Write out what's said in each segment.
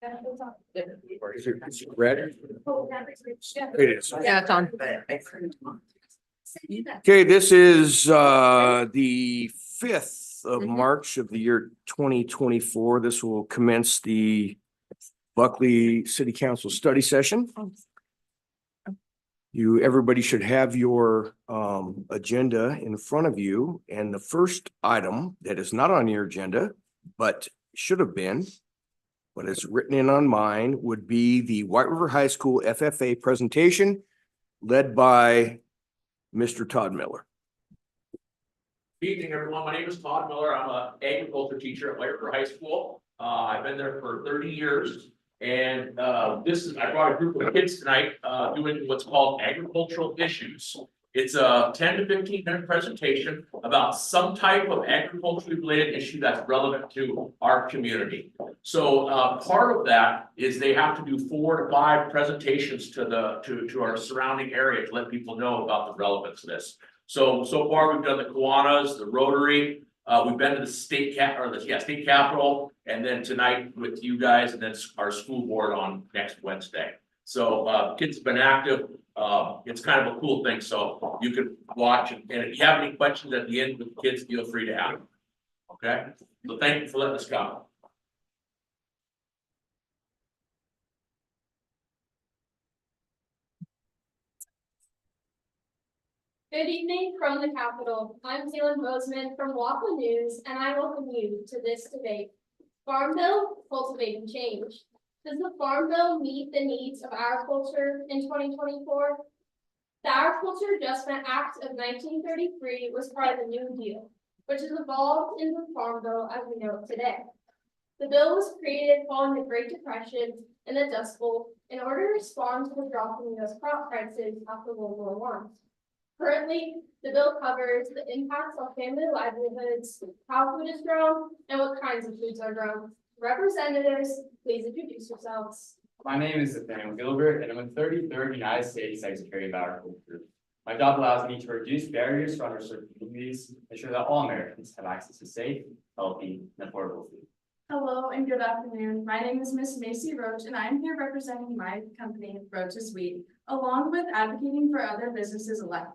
Is it red? It is. Yeah, it's on. Okay, this is the 5th of March of the year 2024. This will commence the Buckley City Council study session. Everybody should have your agenda in front of you, and the first item that is not on your agenda, but should have been, but it's written in on mine, would be the White River High School FFA presentation led by Mr. Todd Miller. Good evening, everyone. My name is Todd Miller. I'm an agriculture teacher at White River High School. I've been there for 30 years. And I brought a group of kids tonight doing what's called agricultural issues. It's a 10 to 15 minute presentation about some type of agriculturally related issue that's relevant to our community. So part of that is they have to do 4 to 5 presentations to our surrounding area to let people know about the relevance of this. So far we've done the Kiwanis, the Rotary, we've been to the state capitol, and then tonight with you guys, and then our school board on next Wednesday. So kids have been active. It's kind of a cool thing, so you can watch, and if you have any questions at the end with the kids, feel free to ask. Okay, so thank you for letting us come. Good evening from the Capitol. I'm Taylor Bozeman from Waffle News, and I welcome you to this debate. Farm Bill, cultivating change. Does the Farm Bill meet the needs of agriculture in 2024? The Agriculture Adjustment Act of 1933 was part of the New Deal, which has evolved into the Farm Bill as we know it today. The bill was created following the Great Depression and the Dust Bowl in order to respond to the drop in U.S. crop prices after World War I. Currently, the bill covers the impacts on family livelihoods, how food is grown, and what kinds of foods are grown. Representatives, please introduce yourselves. My name is Nathaniel Gilbert, and I'm a 33rd United States Secretary of Agriculture. My job allows me to reduce barriers for underserved communities, ensure that all Americans have access to safe, healthy, and affordable food. Hello and good afternoon. My name is Miss Macy Roach, and I'm here representing my company, Roach's Wheat, along with advocating for other businesses alike.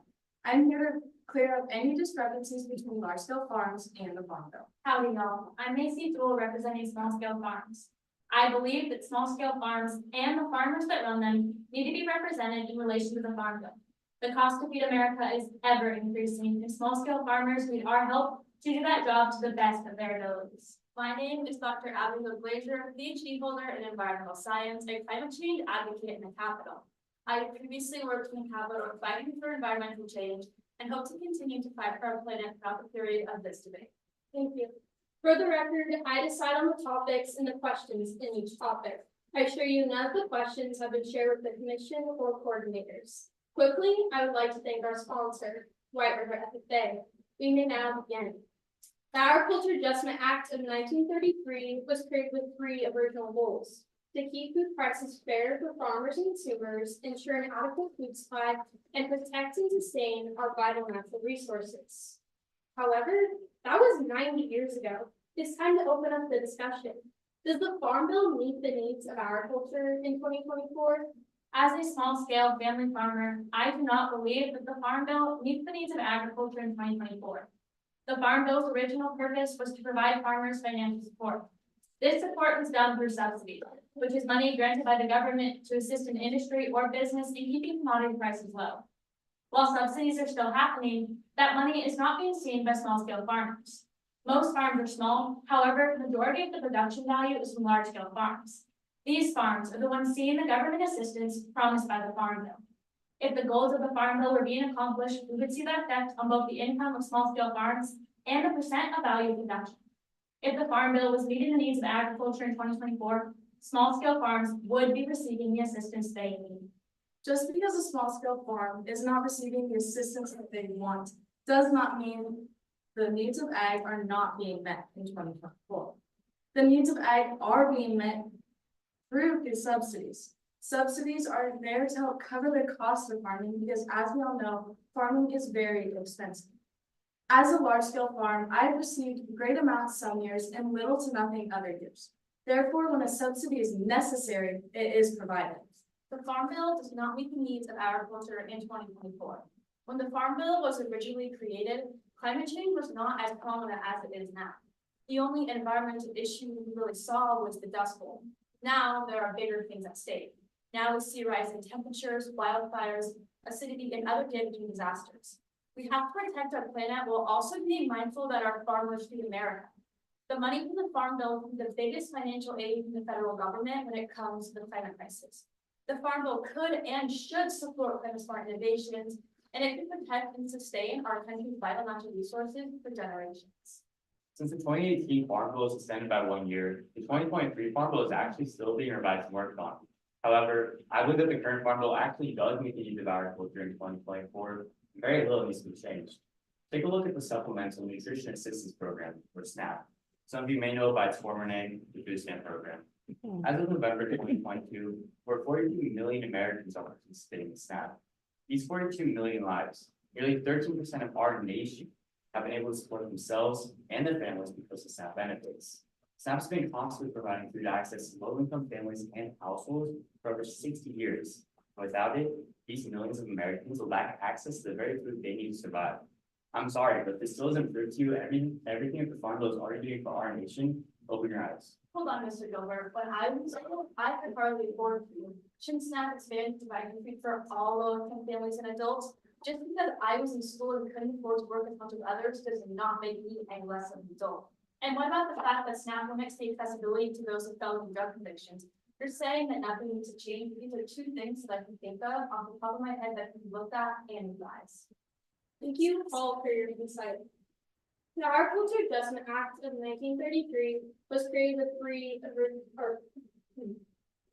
I'm here to clear up any discrepancies between large-scale farms and the Farm Bill. Howdy, y'all. I'm Macy Toole, representing small-scale farms. I believe that small-scale farms and the farmers that run them need to be represented in relation to the Farm Bill. The cost to feed America is ever increasing, and small-scale farmers need our help to do that job to the best of their abilities. My name is Dr. Abigail Glazer, PhD holder in environmental science and climate change advocate in the Capitol. I previously worked in the Capitol fighting for environmental change and hope to continue to fight for our planet throughout the period of this debate. Thank you. For the record, I decide on the topics and the questions in each topic. I assure you none of the questions have been shared with the commission or coordinators. Quickly, I would like to thank our sponsor, White River FFA. We may now begin. The Agriculture Adjustment Act of 1933 was created with 3 original goals: to keep food prices fair for farmers and consumers, ensure an adequate food supply, and protect and sustain our vital natural resources. However, that was 90 years ago. It's time to open up the discussion. Does the Farm Bill meet the needs of agriculture in 2024? As a small-scale family farmer, I do not believe that the Farm Bill meets the needs of agriculture in 2024. The Farm Bill's original purpose was to provide farmers financial support. This support was done through subsidies, which is money granted by the government to assist an industry or business in keeping commodity prices low. While subsidies are still happening, that money is not being seen by small-scale farmers. Most farms are small, however, the majority of the production value is from large-scale farms. These farms are the ones seeing the government assistance promised by the Farm Bill. If the goals of the Farm Bill were being accomplished, we would see that effect on both the income of small-scale farms and the percent of value of production. If the Farm Bill was meeting the needs of agriculture in 2024, small-scale farms would be receiving the assistance they need. Just because a small-scale farm is not receiving the assistance that they want does not mean the needs of ag are not being met in 2024. The needs of ag are being met through the subsidies. Subsidies are there to help cover the cost of farming because, as we all know, farming is very expensive. As a large-scale farm, I've received great amounts some years and little to nothing other years. Therefore, when a subsidy is necessary, it is provided. The Farm Bill does not meet the needs of agriculture in 2024. When the Farm Bill was originally created, climate change was not as prominent as it is now. The only environmental issue we really saw was the Dust Bowl. Now there are bigger things at stake. Now we see rising temperatures, wildfires, acidity, and other damaging disasters. We have to protect our planet while also being mindful that our farmers feed America. The money from the Farm Bill is the biggest financial aid from the federal government when it comes to the climate crisis. The Farm Bill could and should support climate smart innovations, and it could protect and sustain our country's vital natural resources for generations. Since the 2018 Farm Bill was extended by 1 year, the 2023 Farm Bill is actually still being revised and worked on. However, I believe that the current Farm Bill actually does meet the needs of agriculture in 2024. Very little needs to be changed. Take a look at the Supplemental Nutrition Assistance Program, or SNAP. Some of you may know by its former name, the Food Stamp Program. As of November 2022, over 42 million Americans are participating in SNAP. These 42 million lives, nearly 13% of our nation, have been able to support themselves and their families because of SNAP benefits. SNAP's been constantly providing food access to low-income families and households for over 60 years. Without it, these millions of Americans will lack access to the very food they need to survive. I'm sorry, but this still doesn't prove to you everything that the Farm Bill is already doing for our nation. Open your eyes. Hold on, Mr. Gilbert. When I was little, I could hardly afford food. Shouldn't SNAP expand to providing food for all low-income families and adults? Just because I was in school and couldn't afford to work as much as others does not make me any less of an adult. And what about the fact that SNAP limits the accessibility to those with felony drug convictions? You're saying that nothing needs to change. These are two things that I can think of off the top of my head that can be looked at and advised. Thank you all for your insight. The Agriculture Adjustment Act of 1933 was created with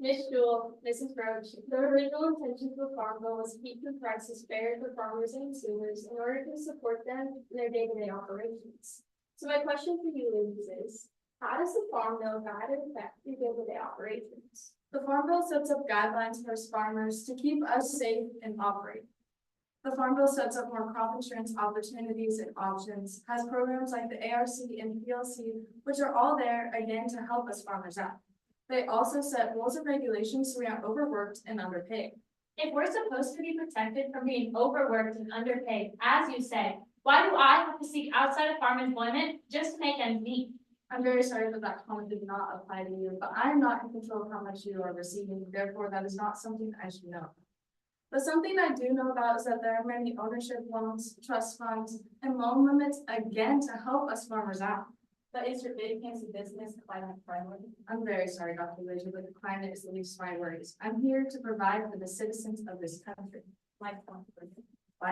Miss Jewel, Mrs. Roach. The original intention of the Farm Bill was to keep the prices fair for farmers and consumers in order to support them in their day-to-day operations. So my question for you ladies is, how does the Farm Bill guide and affect your day-to-day operations? The Farm Bill sets up guidelines for farmers to keep us safe and operate. The Farm Bill sets up more crop insurance opportunities and options, has programs like the ARC and PLC, which are all there again to help us farmers out. They also set rules and regulations so we aren't overworked and underpaid. If we're supposed to be protected from being overworked and underpaid, as you say, why do I have to seek outside of farm employment just to make ends meet? I'm very sorry that that comment did not apply to you, but I'm not in control of how much you are receiving, therefore that is not something I should know. But something I do know about is that there are many ownership loans, trust funds, and loan limits again to help us farmers out. But is your big fancy business climate friendly? I'm very sorry, Dr. Lidger, but the climate is the least of my worries. I'm here to provide for the citizens of this country. Why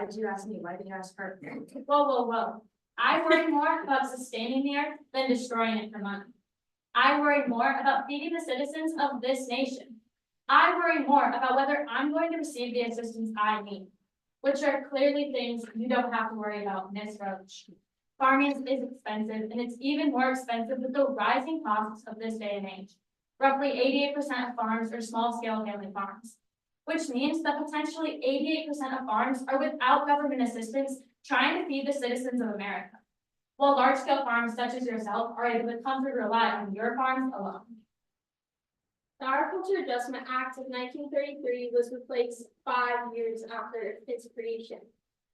did you ask me? Why did you ask her? Whoa. I worry more about sustaining the earth than destroying it for money. I worry more about feeding the citizens of this nation. I worry more about whether I'm going to receive the assistance I need, which are clearly things you don't have to worry about, Ms. Roach. Farming is expensive, and it's even more expensive with the rising costs of this day and age. Roughly 88% of farms are small-scale family farms, which means that potentially 88% of farms are without government assistance trying to feed the citizens of America, while large-scale farms such as yourself are able to comfortably rely on your farms alone. The Agriculture Adjustment Act of 1933 was replaced 5 years after its creation.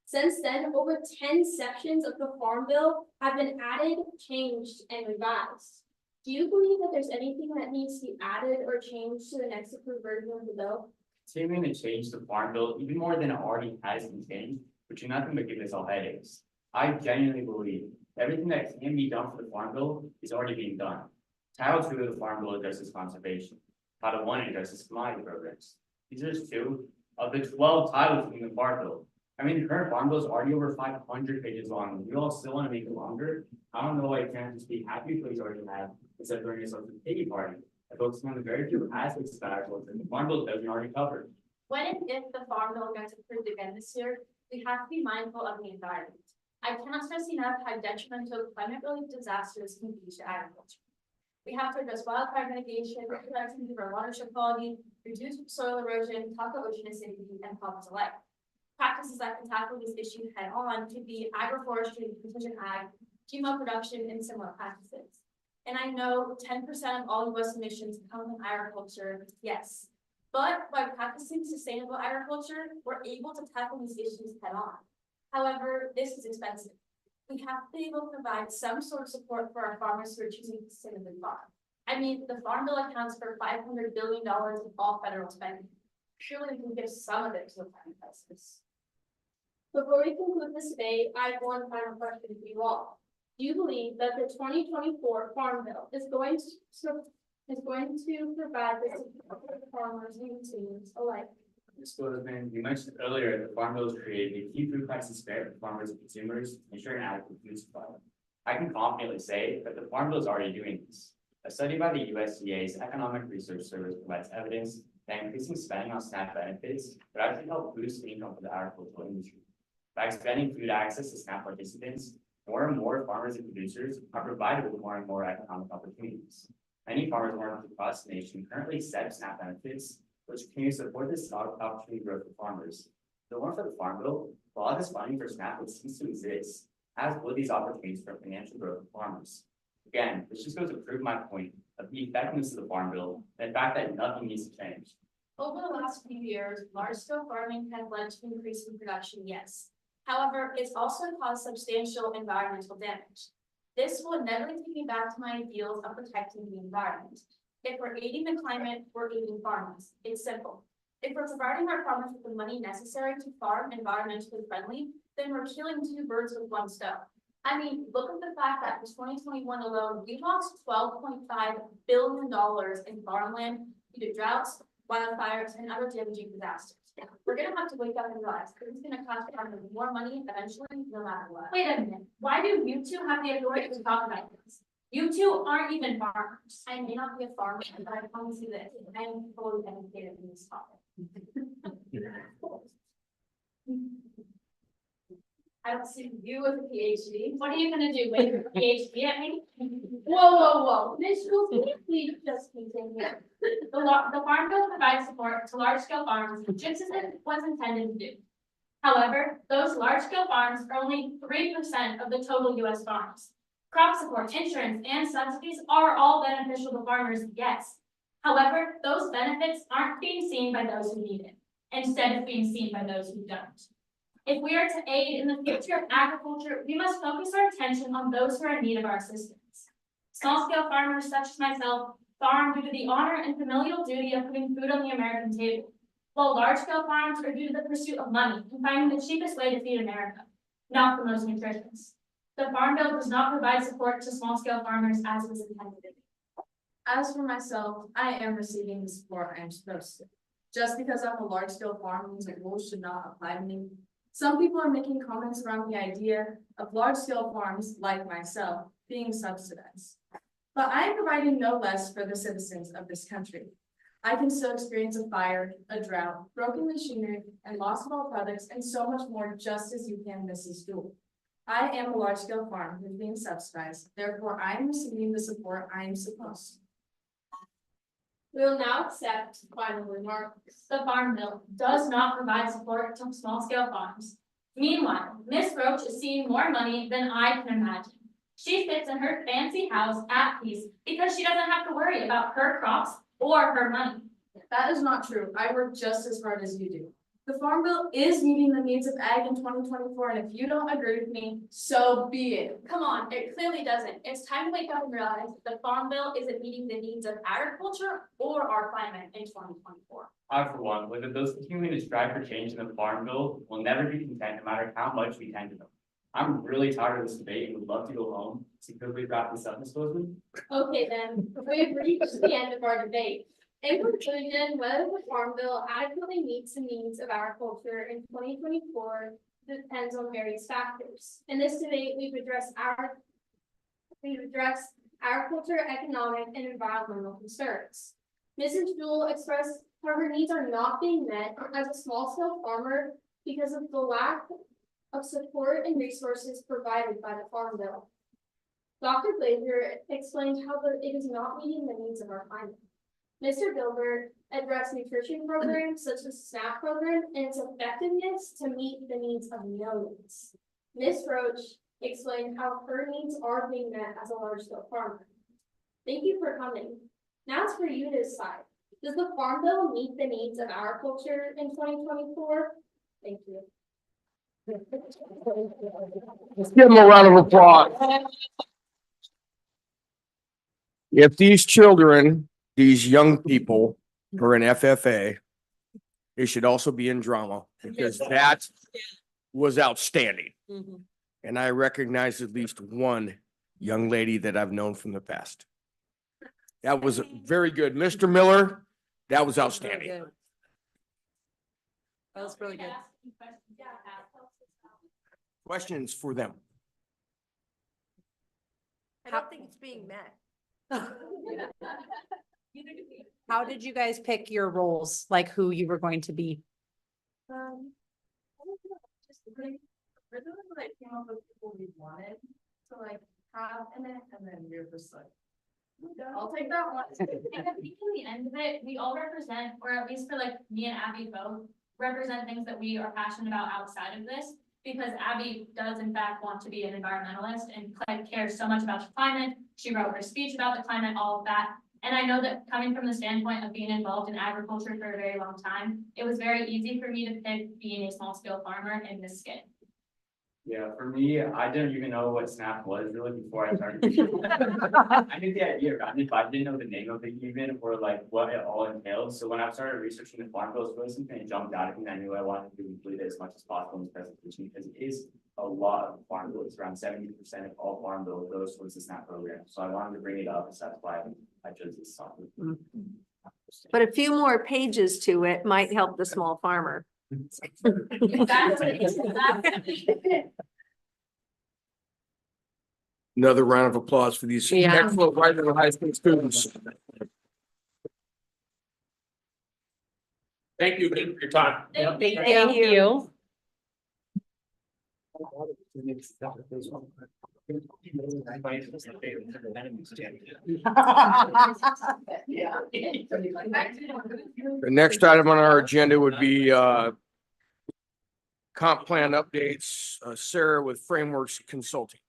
Since then, over 10 sections of the Farm Bill have been added, changed, and revised. Do you believe that there's anything that needs to be added or changed to the next approved version of the bill? Continuing to change the Farm Bill even more than it already has contained, which is nothing but give us all headaches. I genuinely believe everything that can be done for the Farm Bill is already being done. Title II of the Farm Bill addresses conservation. Title I addresses commodity programs. These are just 2 of the 12 titles in the Farm Bill. I mean, the current Farm Bill is already over 500 pages long. We all still want to make it longer. I don't know why you can't just be happy with what you already have instead of throwing yourself to the piggy party and focusing on the very few aspects of agriculture the Farm Bill doesn't already cover. When and if the Farm Bill gets approved again this year, we have to be mindful of the environment. I cannot stress enough how detrimental climate-related disasters can be to agriculture. We have to address wildfire mitigation, protection for watershed quality, reduce soil erosion, tackle ocean acidity, and poverty alike. Practices that can tackle this issue head-on could be agroforestry, precision ag, GMO production, and similar practices. And I know 10% of all US emissions come from agriculture, yes. But by practicing sustainable agriculture, we're able to tackle these issues head on. However, this is expensive. We have to be able to provide some sort of support for our farmers who are choosing to sustainably farm. I mean, the Farm Bill accounts for $500 billion of all federal spending. Surely we can give some of it to the farm prices. Before we conclude this debate, I have one final question for you all. Do you believe that the 2024 Farm Bill is going to provide this support for farmers and consumers alike? Ms. Bozeman, you mentioned earlier the Farm Bill is creating a key food crisis fair for farmers and consumers, ensuring adequate food supply. I can confidently say that the Farm Bill is already doing this. A study by the USDA's Economic Research Service provides evidence that increasing spending on SNAP benefits would actually help boost income for the agricultural industry. By expanding food access to SNAP participants, more and more farmers and producers are provided with more and more economic opportunities. Many farmers markets across the nation currently accept SNAP benefits, which can support this opportunity growth for farmers. The one for the Farm Bill, while this funding for SNAP would cease to exist, as would these opportunities for financial growth for farmers. Again, this just goes to prove my point of the effectiveness of the Farm Bill and the fact that nothing needs to change. Over the last few years, large-scale farming has led to increase in production, yes. However, it's also caused substantial environmental damage. This will inevitably take me back to my ideals of protecting the environment. If we're aiding the climate, we're aiding farmers. It's simple. If we're providing our farmers with the money necessary to farm environmentally friendly, then we're killing two birds with one stone. I mean, look at the fact that in 2021 alone, we lost $12.5 billion in farmland due to droughts, wildfires, and other damaging disasters. We're gonna have to wake up and realize this is gonna cost farmers more money eventually, no matter what. Wait a minute, why do you two have the authority to talk about this? You two aren't even farmers. I may not be a farmer, but I promise you this, I am fully educated in this topic. I don't see you with a PhD. What are you gonna do, wait for a PhD at me? Whoa. Ms. Schultz, can you please just continue? The Farm Bill provides support to large-scale farms, just as it was intended to do. However, those large-scale farms are only 3% of the total US farms. Crop support, insurance, and subsidies are all beneficial to farmers, yes. However, those benefits aren't being seen by those who need it, instead of being seen by those who don't. If we are to aid in the future of agriculture, we must focus our attention on those who are in need of our assistance. Small-scale farmers such as myself farm due to the honor and familial duty of putting food on the American table, while large-scale farms are due to the pursuit of money and finding the cheapest way to feed America, not the most nutritious. The Farm Bill does not provide support to small-scale farmers as it was intended to. As for myself, I am receiving the support I am supposed to. Just because I'm a large-scale farm means that rules should not apply to me. Some people are making comments around the idea of large-scale farms, like myself, being subsidized. But I am providing no less for the citizens of this country. I can still experience a fire, a drought, broken machinery, and loss of all products, and so much more just as you can, Mrs. Jewell. I am a large-scale farm who's being subsidized, therefore I am receiving the support I am supposed to. We will now accept final remarks. The Farm Bill does not provide support to small-scale farms. Meanwhile, Ms. Roach is seeing more money than I can imagine. She sits in her fancy house at peace because she doesn't have to worry about her crops or her money. That is not true. I work just as hard as you do. The Farm Bill is meeting the needs of ag in 2024, and if you don't agree with me, so be it. Come on, it clearly doesn't. It's time to wake up and realize that the Farm Bill isn't meeting the needs of agriculture or our climate in 2024. I, for one, believe that those continuing to strive for change in the Farm Bill will never be content no matter how much we tend to them. I'm really tired of this debate and would love to go home. So could we wrap this up, Ms. Bozeman? Okay then, we've reached the end of our debate. In conclusion, whether the Farm Bill adequately meets the needs of agriculture in 2024 depends on various factors. In this debate, we've addressed agriculture, economic, and environmental concerns. Mrs. Jewell expressed how her needs are not being met as a small-scale farmer because of the lack of support and resources provided by the Farm Bill. Dr. Glazer explained how it is not meeting the needs of our climate. Mr. Gilbert addressed nutrition programs such as the SNAP program and its effectiveness to meet the needs of millions. Ms. Roach explained how her needs are being met as a large-scale farmer. Thank you for coming. Now it's for you to decide. Does the Farm Bill meet the needs of agriculture in 2024? Thank you. Let's give them a round of applause. If these children, these young people are in FFA, they should also be in drama because that was outstanding. And I recognize at least one young lady that I've known from the past. That was very good. Mr. Miller, that was outstanding. That was really good. Questions for them? I don't think it's being met. How did you guys pick your roles, like who you were going to be? I don't know, just really, like came up with people we wanted to like have in it, and then you're just like, I'll take that one. And I think in the end of it, we all represent, or at least for like me and Abby both, represent things that we are passionate about outside of this. Because Abby does in fact want to be an environmentalist and cares so much about the climate. She wrote her speech about the climate, all of that. And I know that coming from the standpoint of being involved in agriculture for a very long time, it was very easy for me to pick being a small scale farmer in this skit. Yeah, for me, I didn't even know what SNAP was really before I started. I knew the idea around it, but I didn't know the name of it even or like what it all entailed. So when I started researching the Farm Bill, it was really something that jumped out at me. I knew I wanted to include it as much as possible in this presentation because it is a lot of Farm Bill. It's around 70% of all Farm Bill goes towards the SNAP program. So I wanted to bring it up, so that's why I chose this song. But a few more pages to it might help the small farmer. Another round of applause for these Yeah. excellent Whiteville High School students. Thank you again for your time. Thank you. The next item on our agenda would be comp plan updates, Sarah with Frameworks Consulting.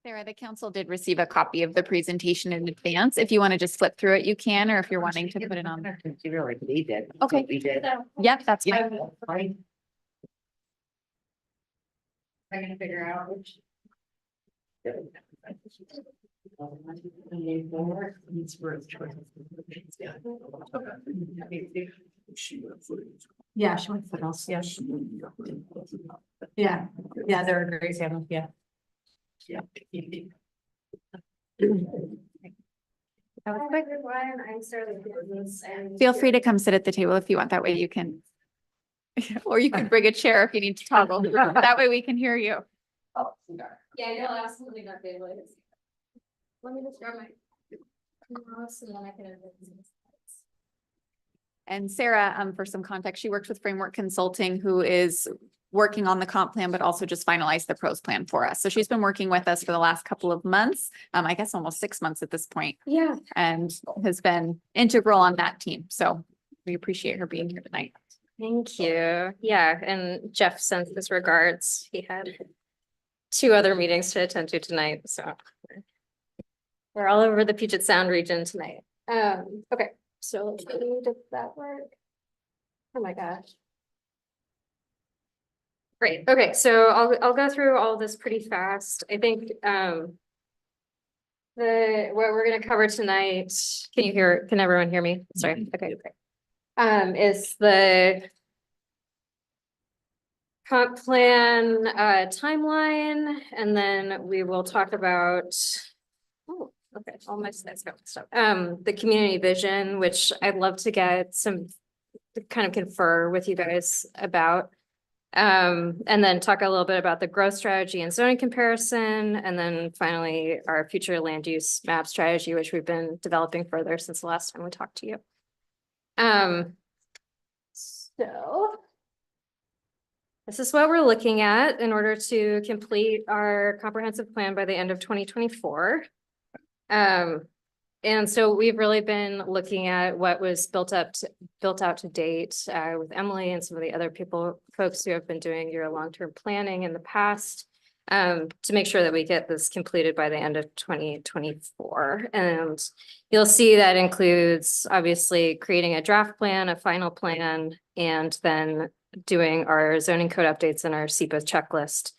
Sarah, the council did receive a copy of the presentation in advance. If you want to just flip through it, you can, or if you're wanting to put it on. We did. Okay. We did. Yep, that's Yeah, fine. fine. I'm gonna figure out which. Yeah, she went for else, yeah. Yeah, yeah, they're a great example, yeah. Yeah. That was quick. everyone, I'm Sarah Business and. Feel free to come sit at the table if you want. That way you can. Or you can bring a chair if you need to toggle. That way we can hear you. Oh, yeah, no, absolutely not good. Let me just grab my. Mouse and then I can. And Sarah, for some context, she works with Framework Consulting, who is working on the comp plan, but also just finalized the pros plan for us. So she's been working with us for the last couple of months, I guess almost 6 months at this point, Yeah. and has been integral on that team. So we appreciate her being here tonight. Thank you. Yeah, and Jeff sends his regards. He had 2 other meetings to attend to tonight, so we're all over the Puget Sound region tonight. Okay, so let's see, did that work? Oh my gosh. Great. Okay, so I'll go through all this pretty fast. I think what we're gonna cover tonight, can everyone hear me? Sorry, okay, great. Is the comp plan timeline, and then we will talk about, oh, okay, all my slides got mixed up. The community vision, which I'd love to get some to kind of confer with you guys about. And then talk a little bit about the growth strategy and zoning comparison, and then finally our future land use map strategy, which we've been developing further since the last time we talked to you. So This is what we're looking at in order to complete our comprehensive plan by the end of 2024. And so we've really been looking at what was built out to date with Emily and some of the other folks who have been doing your long-term planning in the past to make sure that we get this completed by the end of 2024. And you'll see that includes obviously creating a draft plan, a final plan, and then doing our zoning code updates and our SEPA checklist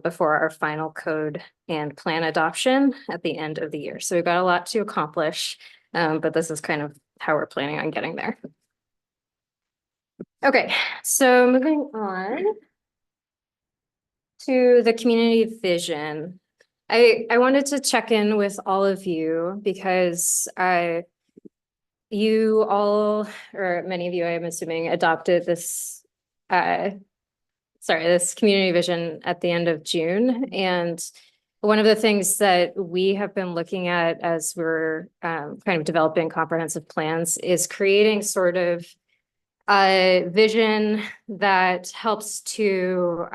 before our final code and plan adoption at the end of the year. So we've got a lot to accomplish, but this is kind of how we're planning on getting there. Okay, so moving on to the community vision. I wanted to check in with all of you because you all, or many of you, I'm assuming, adopted this this community vision at the end of June. And one of the things that we have been looking at as we're kind of developing comprehensive plans is creating sort of a vision that helps to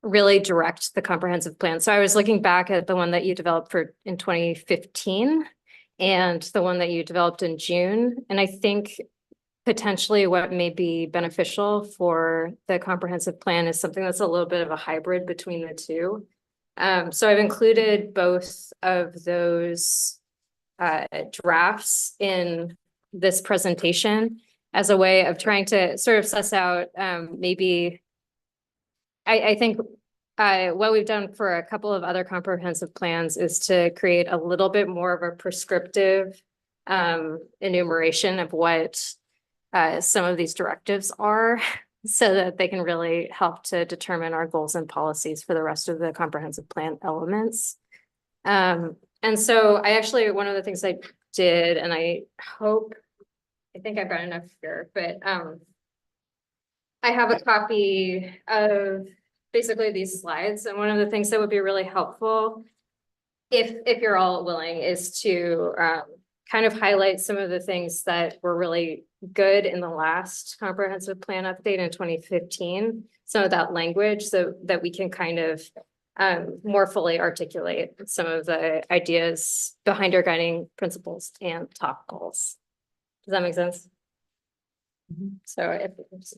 really direct the comprehensive plan. So I was looking back at the one that you developed in 2015 and the one that you developed in June. And I think potentially what may be beneficial for the comprehensive plan is something that's a little bit of a hybrid between the two. So I've included both of those drafts in this presentation as a way of trying to sort of suss out maybe, I think what we've done for a couple of other comprehensive plans is to create a little bit more of a prescriptive enumeration of what some of these directives are so that they can really help to determine our goals and policies for the rest of the comprehensive plan elements. And so one of the things I did, and I think I've got enough here, but I have a copy of basically these slides. And one of the things that would be really helpful, if you're all willing, is to kind of highlight some of the things that were really good in the last comprehensive plan update in 2015, some of that language so that we can kind of more fully articulate some of the ideas behind our guiding principles and top goals. Does that make sense? So if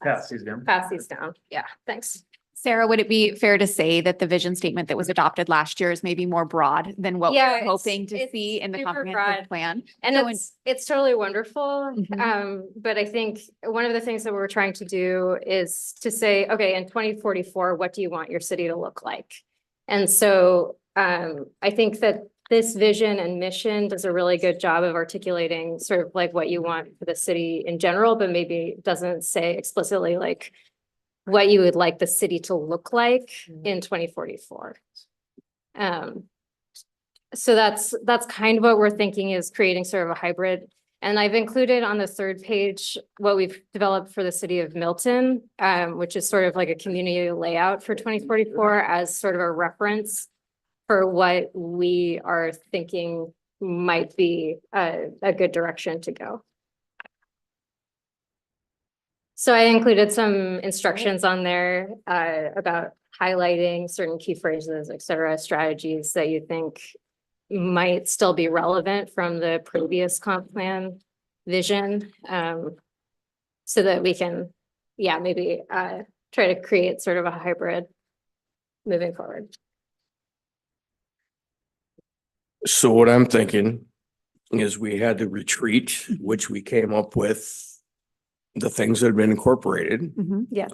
Pass these down. pass these down. Yeah, thanks. Sarah, would it be fair to say that the vision statement that was adopted last year is maybe more broad than what Yeah, we're it's- hoping to it's see in the super comprehensive broad. plan? And So it's totally wonderful. Mhm. But I think one of the things that we're trying to do is to say, okay, in 2044, what do you want your city to look like? And so I think that this vision and mission does a really good job of articulating sort of like what you want for the city in general, but maybe doesn't say explicitly like what you would like the city to look like in 2044. So that's kind of what we're thinking, is creating sort of a hybrid. And I've included on the third page what we've developed for the city of Milton, which is sort of like a community layout for 2044 as sort of a reference for what we are thinking might be a good direction to go. So I included some instructions on there about highlighting certain key phrases, et cetera, strategies that you think might still be relevant from the previous comp plan vision. So that we can, maybe try to create sort of a hybrid moving forward. So what I'm thinking is we had the retreat, which we came up with the things that have been incorporated. Mhm.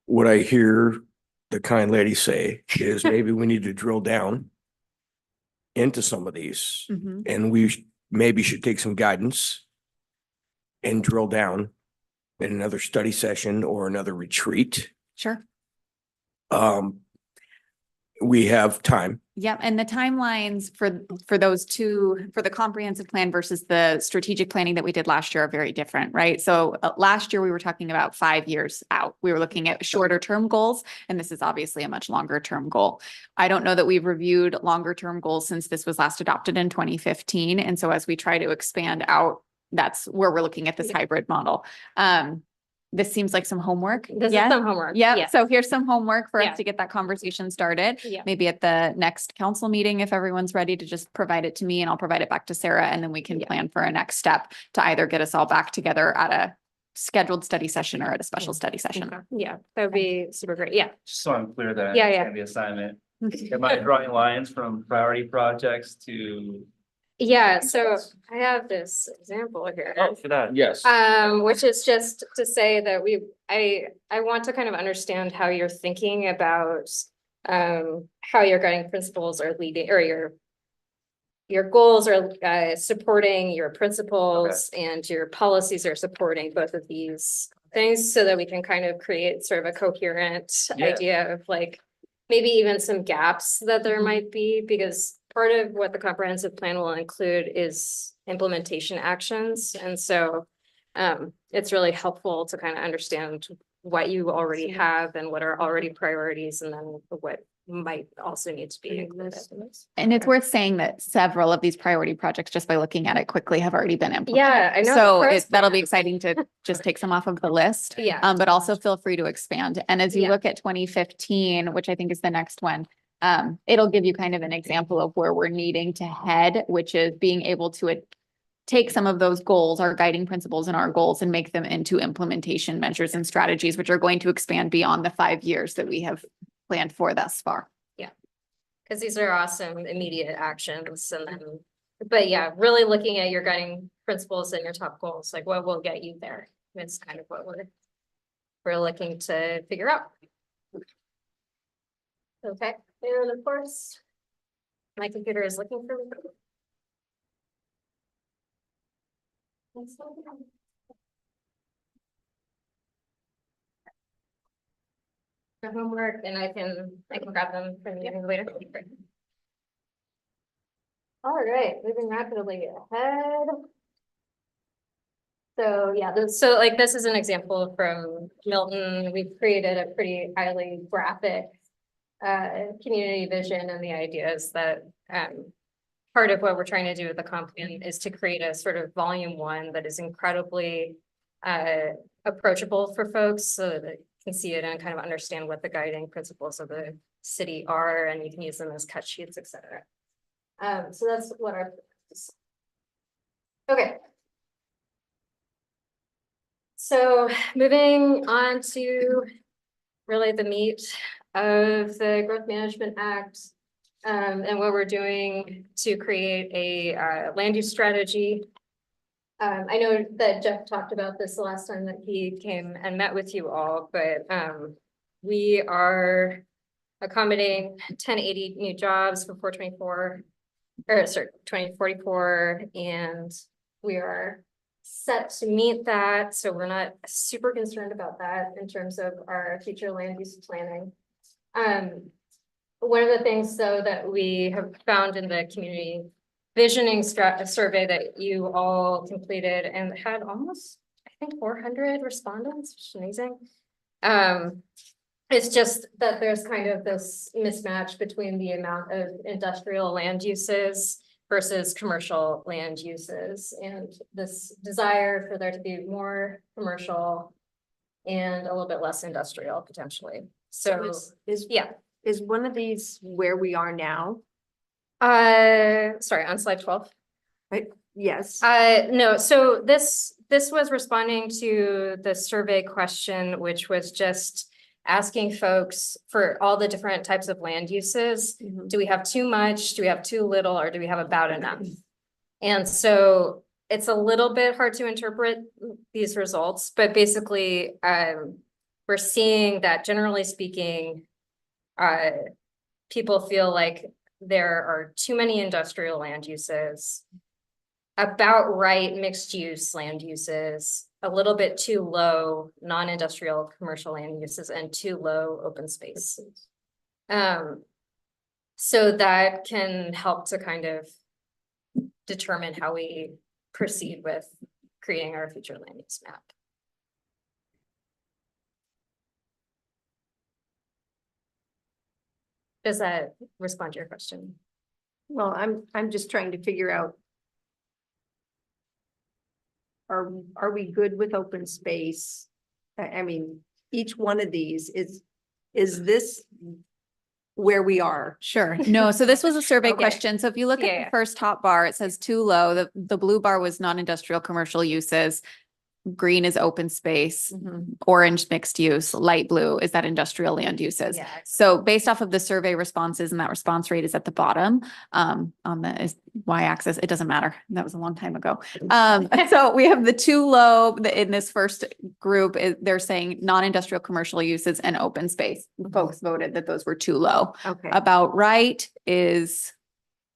What I hear the kind lady say is maybe we need to drill down into some of these, Mhm. and we maybe should take some guidance and drill down in another study session or another retreat. Sure. We have time. Yep, and the timelines for those two, for the comprehensive plan versus the strategic planning that we did last year are very different, right? So last year we were talking about 5 years out. We were looking at shorter term goals, and this is obviously a much longer term goal. I don't know that we've reviewed longer term goals since this was last adopted in 2015. And so as we try to expand out, that's where we're looking at this hybrid model. this seems like some homework. This is Yeah? some homework. Yeah, so here's some homework for Yeah. us to get that conversation started. Yeah. Maybe at the next council meeting, if everyone's ready to just provide it to me and I'll provide it back to Sarah, and then we can Yeah. plan for a next step to either get us all back together at a scheduled study session or at a special study session. Okay. Yeah, that would be super great. Yeah. Just so I'm clear that. Yeah, yeah. The assignment. Am I drawing lines from priority projects to? Yeah, so I have this example here. Oh, for that. Yes. Which is just to say that I want to kind of understand how you're thinking about how your guiding principles are leading, or your goals are supporting your principles and your policies are supporting both of these things, so that we can kind of create sort of a coherent Yeah. idea of like maybe even some gaps that there might be, because part of what the comprehensive plan will include is implementation actions. And so it's really helpful to kind of understand what you already have and what are already priorities, and then what might also need to be included. And it's worth saying that several of these priority projects, just by looking at it quickly, have already been implemented. Yeah, I know. So the first that'll be one- exciting to just take some off of the list. Yeah. But also feel free to expand. And as you Yeah. look at 2015, which I think is the next one, it'll give you kind of an example of where we're needing to head, which is being able to take some of those goals, our guiding principles and our goals, and make them into implementation measures and strategies, which are going to expand beyond the 5 years that we have planned for thus far. Because these are awesome immediate actions, and then, but yeah, really looking at your guiding principles and your top goals, like what will get you there. It's kind of what we're looking to figure out. Okay, and of course, my computer is looking for me. For homework, and I can grab them from you later. All right, moving rapidly ahead. So yeah, so like this is an example from Milton. We've created a pretty highly graphic community vision, and the idea is that part of what we're trying to do with the comp plan is to create a sort of volume 1 that is incredibly approachable for folks, so that they can see it and kind of understand what the guiding principles of the city are, and you can use them as cut sheets, etc. So that's what our. Okay. So moving on to really the meat of the Growth Management Act, and what we're doing to create a land use strategy. I know that Jeff talked about this the last time that he came and met with you all, but we are accommodating 1080 new jobs for 424, or sorry, 2044, and we are set to meet that. So we're not super concerned about that in terms of our future land use planning. One of the things though that we have found in the community visioning survey that you all completed and had almost, I think, 400 respondents, which is amazing. It's just that there's kind of this mismatch between the amount of industrial land uses versus commercial land uses, and this desire for there to be more commercial and a little bit less industrial potentially. So yeah. Is one of these where we are now? Sorry, on slide 12. Yes. No, so this was responding to the survey question, which was just asking folks for all the different types of land uses. Mhm. Do we have too much? Do we have too little? Or do we have about enough? And so it's a little bit hard to interpret these results, but basically, we're seeing that generally speaking, people feel like there are too many industrial land uses, about right mixed use land uses, a little bit too low non-industrial commercial land uses, and too low open space. So that can help to kind of determine how we proceed with creating our future land use map. Does that respond to your question? Well, I'm just trying to figure out. Are we good with open space? I mean, each one of these is this where we are? Sure. No, so this was a survey Okay. question. So if you look at Yeah. the first top bar, it says too low. The blue bar was non-industrial commercial uses. Green is open space, orange mixed use, light blue is that industrial land uses. Yeah. So based off of the survey responses, and that response rate is at the bottom, on the y-axis, it doesn't matter. That was a long time ago. So we have the too low in this first group, they're saying non-industrial commercial uses and open space. Folks voted that those were too low. Okay. About right is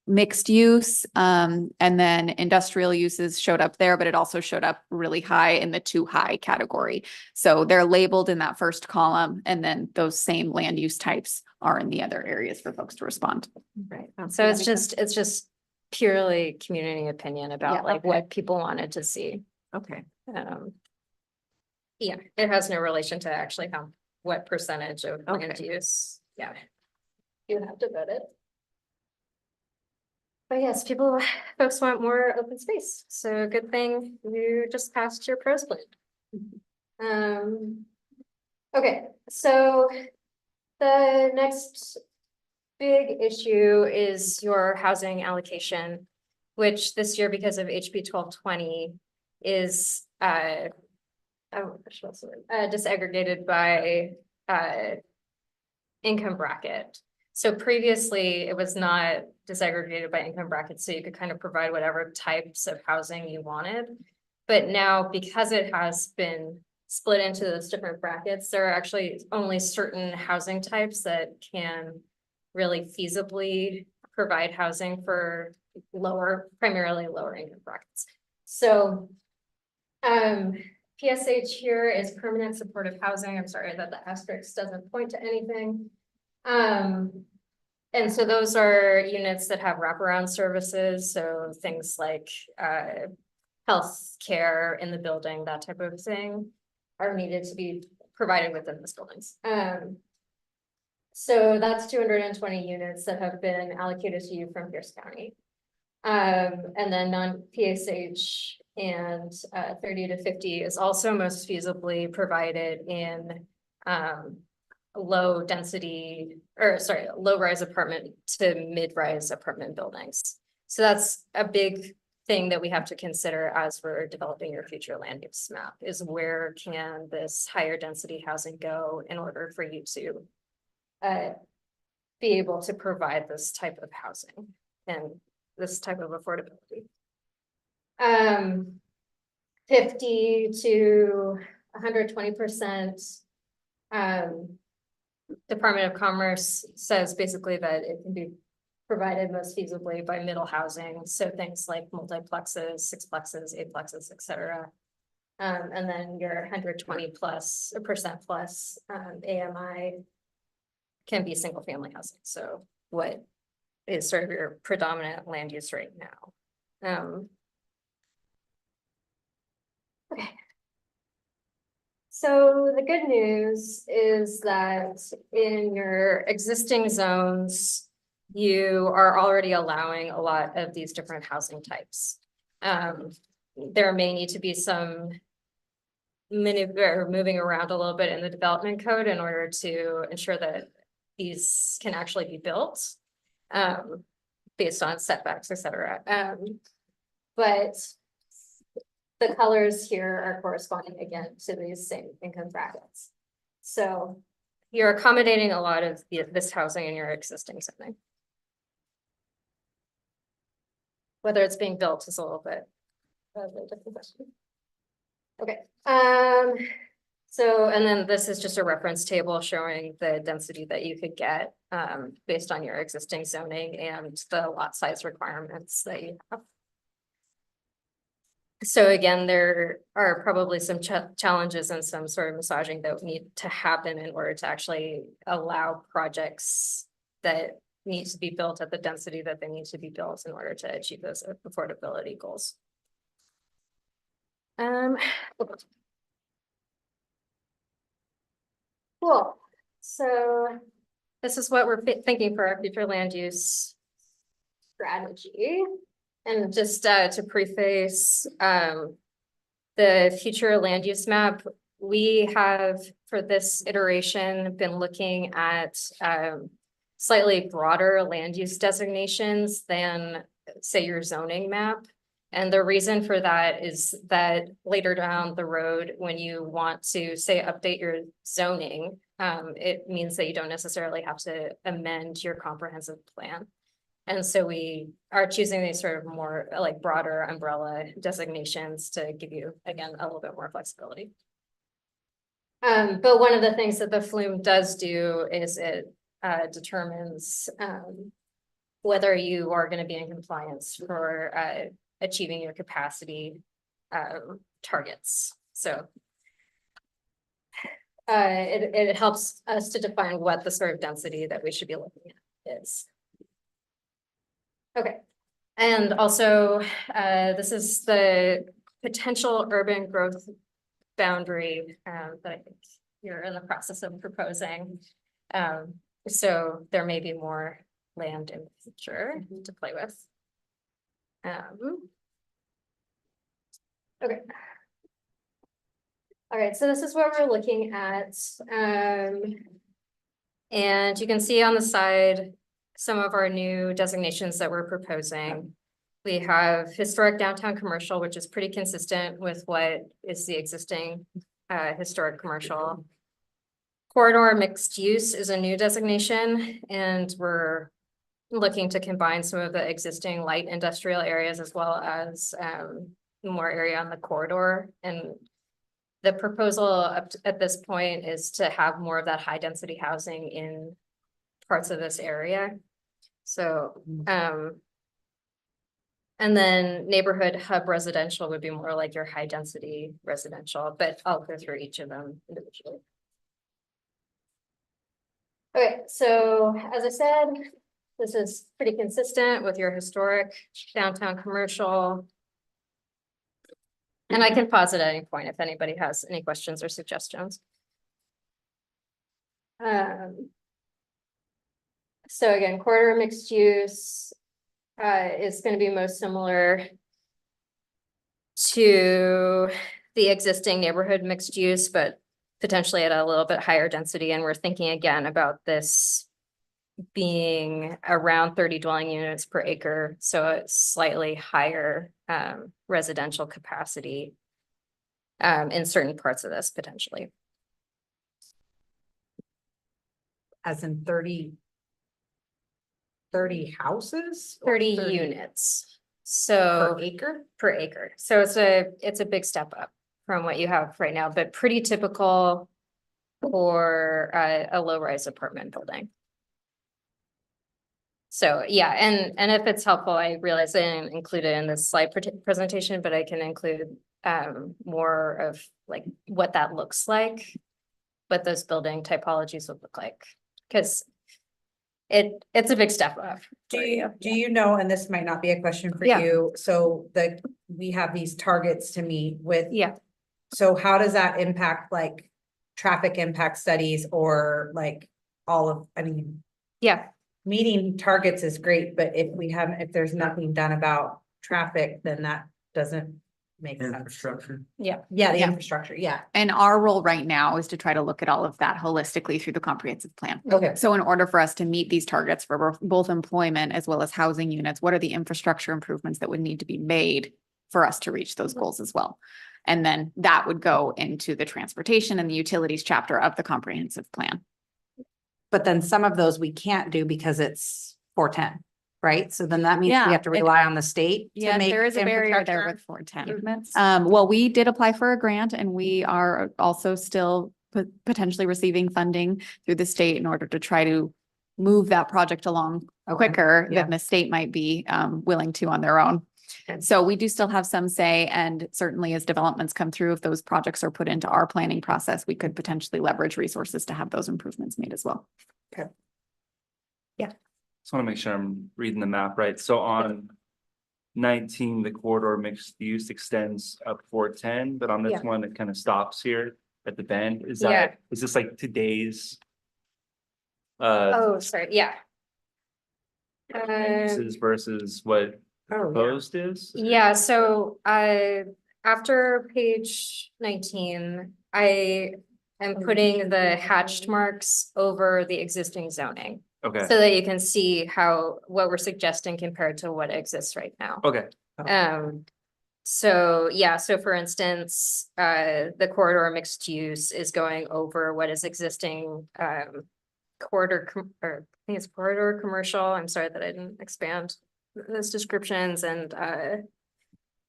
mixed use, and then industrial uses showed up there, but it also showed up really high in the too high category. So they're labeled in that first column, and then those same land use types are in the other areas for folks to respond. Right. So it's just purely community opinion Yeah, about like okay. what people wanted to see. Okay. Yeah, it has no relation to actually how, what percentage of land Okay. use, yeah. You have to vote it. But yes, folks want more open space, so good thing you just passed your pros plan. Okay, so the next big issue is your housing allocation, which this year, because of HB 1220, is disaggregated by income bracket. So previously, it was not disaggregated by income bracket, so you could kind of provide whatever types of housing you wanted. But now, because it has been split into those different brackets, there are actually only certain housing types that can really feasibly provide housing for primarily lower income brackets. So PSH here is permanent supportive housing. I'm sorry that the asterisk doesn't point to anything. And so those are units that have wraparound services. So things like health care in the building, that type of thing are needed to be provided within those buildings. So that's 220 units that have been allocated to you from Pierce County. And then non-PSH and 30 to 50 is also most feasibly provided in low rise apartment to mid-rise apartment buildings. So that's a big thing that we have to consider as we're developing your future land use map, is where can this higher density housing go in order for you to be able to provide this type of housing and this type of affordability. 50 to 120%. Department of Commerce says basically that it can be provided most feasibly by middle housing. So things like multiplexes, sixplexes, eightplexes, et cetera. And then your 120% plus AMI can be single family housing. So what is sort of your predominant land use right now? Okay. So the good news is that in your existing zones, you are already allowing a lot of these different housing types. There may need to be some moving around a little bit in the development code in order to ensure that these can actually be built based on setbacks, et cetera. But the colors here are corresponding again to these same income brackets. So you're accommodating a lot of this housing in your existing zoning. Whether it's being built is a little bit of a different question. Okay. So, and then this is just a reference table showing the density that you could get based on your existing zoning and the lot size requirements that you have. So again, there are probably some challenges and some sort of massaging that need to happen in order to actually allow projects that need to be built at the density that they need to be built in order to achieve those affordability goals. Cool. So this is what we're thinking for our future land use strategy. And just to preface, the future land use map we have, for this iteration, been looking at slightly broader land use designations than, say, your zoning map. And the reason for that is that later down the road, when you want to, say, update your zoning, it means that you don't necessarily have to amend your comprehensive plan. And so we are choosing these sort of more like broader umbrella designations to give you, again, a little bit more flexibility. But one of the things that the flume does do is it determines whether you are going to be in compliance for achieving your capacity targets. So it helps us to define what the sort of density that we should be looking at is. Okay, and also this is the potential urban growth boundary that I think you're in the process of proposing. So there may be more land in the future to play with. Okay. All right, so this is what we're looking at. And you can see on the side some of our new designations that we're proposing. We have historic downtown commercial, which is pretty consistent with what is the existing historic commercial. Corridor mixed use is a new designation, and we're looking to combine some of the existing light industrial areas as well as more area on the corridor. And the proposal up at this point is to have more of that high density housing in parts of this area. So, and then neighborhood hub residential would be more like your high density residential, but I'll go through each of them individually. Okay, so as I said, this is pretty consistent with your historic downtown commercial. And I can pause at any point if anybody has any questions or suggestions. So again, corridor mixed use is going to be most similar to the existing neighborhood mixed use, but potentially at a little bit higher density. And we're thinking again about this being around 30 dwelling units per acre. So it's slightly higher residential capacity in certain parts of this potentially. As in 30 houses? or 30 units. So per acre. So it's a big step up from what you have right now, but pretty typical for a low-rise apartment building. So yeah, and if it's helpful, I realize I didn't include it in this slide presentation, but I can include more of like what that looks like, what those building typologies would look like, because it's a big step up. Do you know, and this might not be a question for Yeah. you, so we have these targets to meet with. Yeah. So how does that impact like traffic impact studies or like all of, I mean. Yeah. Meeting targets is great, but if there's nothing done about traffic, then that doesn't make sense. Infrastructure. Yeah. Yeah, the Yeah. infrastructure, yeah. And our role right now is to try to look at all of that holistically through the comprehensive plan. Okay. So in order for us to meet these targets for both employment as well as housing units, what are the infrastructure improvements that would need to be made for us to reach those goals as well? And then that would go into the transportation and the utilities chapter of the comprehensive plan. But then some of those we can't do because it's 410, right? So then that means Yeah, we have to it- rely on the state to Yeah, make there is a barrier there infrastructure with 410. improvements. Well, we did apply for a grant and we are also still potentially receiving funding through the state in order to try to move that project along Okay, quicker yeah. than the state might be willing to on their own. Okay. So we do still have some say, and certainly as developments come through, if those projects are put into our planning process, we could potentially leverage resources to have those improvements made as well. Just want to make sure I'm reading the map right. So on 19, the corridor mixed use extends up 410, but on this Yeah. one, it kind of stops here at the bend. Is Yeah. this like today's Oh, sorry. Yeah. uses versus what proposed is? Yeah, so after page 19, I am putting the hatched marks over the existing zoning. Okay, So that you can see what we're suggesting compared to what exists right now. okay, So, yeah, so for instance, the corridor mixed use is going over what is existing, or I think it's corridor commercial. I'm sorry that I didn't expand those descriptions, and,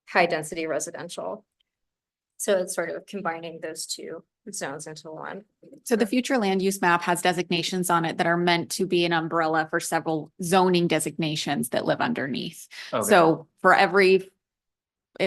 high density residential. So it's sort of combining those two zones into one. So the future land use map has designations on it that are meant to be an umbrella for several zoning designations that live underneath. okay. So for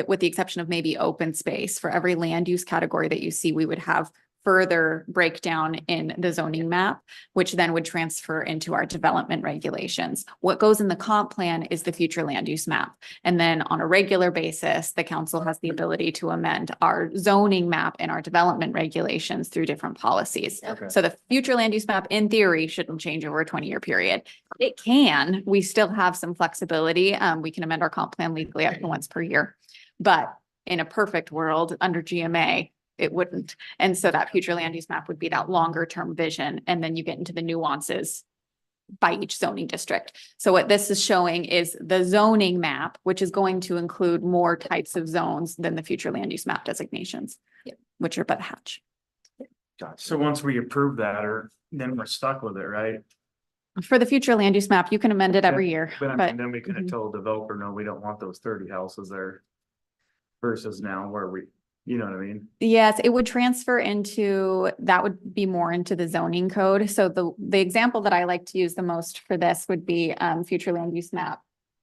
with the exception of maybe open space, for every land use category that you see, we would have further breakdown in the zoning map, which then would transfer into our development regulations. What goes in the comp plan is the future land use map. And then on a regular basis, the council has the ability to amend our zoning map and our development regulations through different policies. Okay. So the future land use map, in theory, shouldn't change over a 20-year period. It can, we still have some flexibility. We can amend our comp plan legally up to once per year. But in a perfect world, under GMA, it wouldn't. And so that future land use map would be that longer term vision. And then you get into the nuances by each zoning district. So what this is showing is the zoning map, which is going to include more types of zones than the future land use map designations, which are by the hatch. So once we approve that, then we're stuck with it, right? For the future land use map, you can amend it every year, But I but mean, then we could have Mhm. told the developer, no, we don't want those 30 houses there. Versus now where you know what I mean? yes, it would transfer into, that would be more into the zoning code. So the example that I like to use the most for this would be future land use map.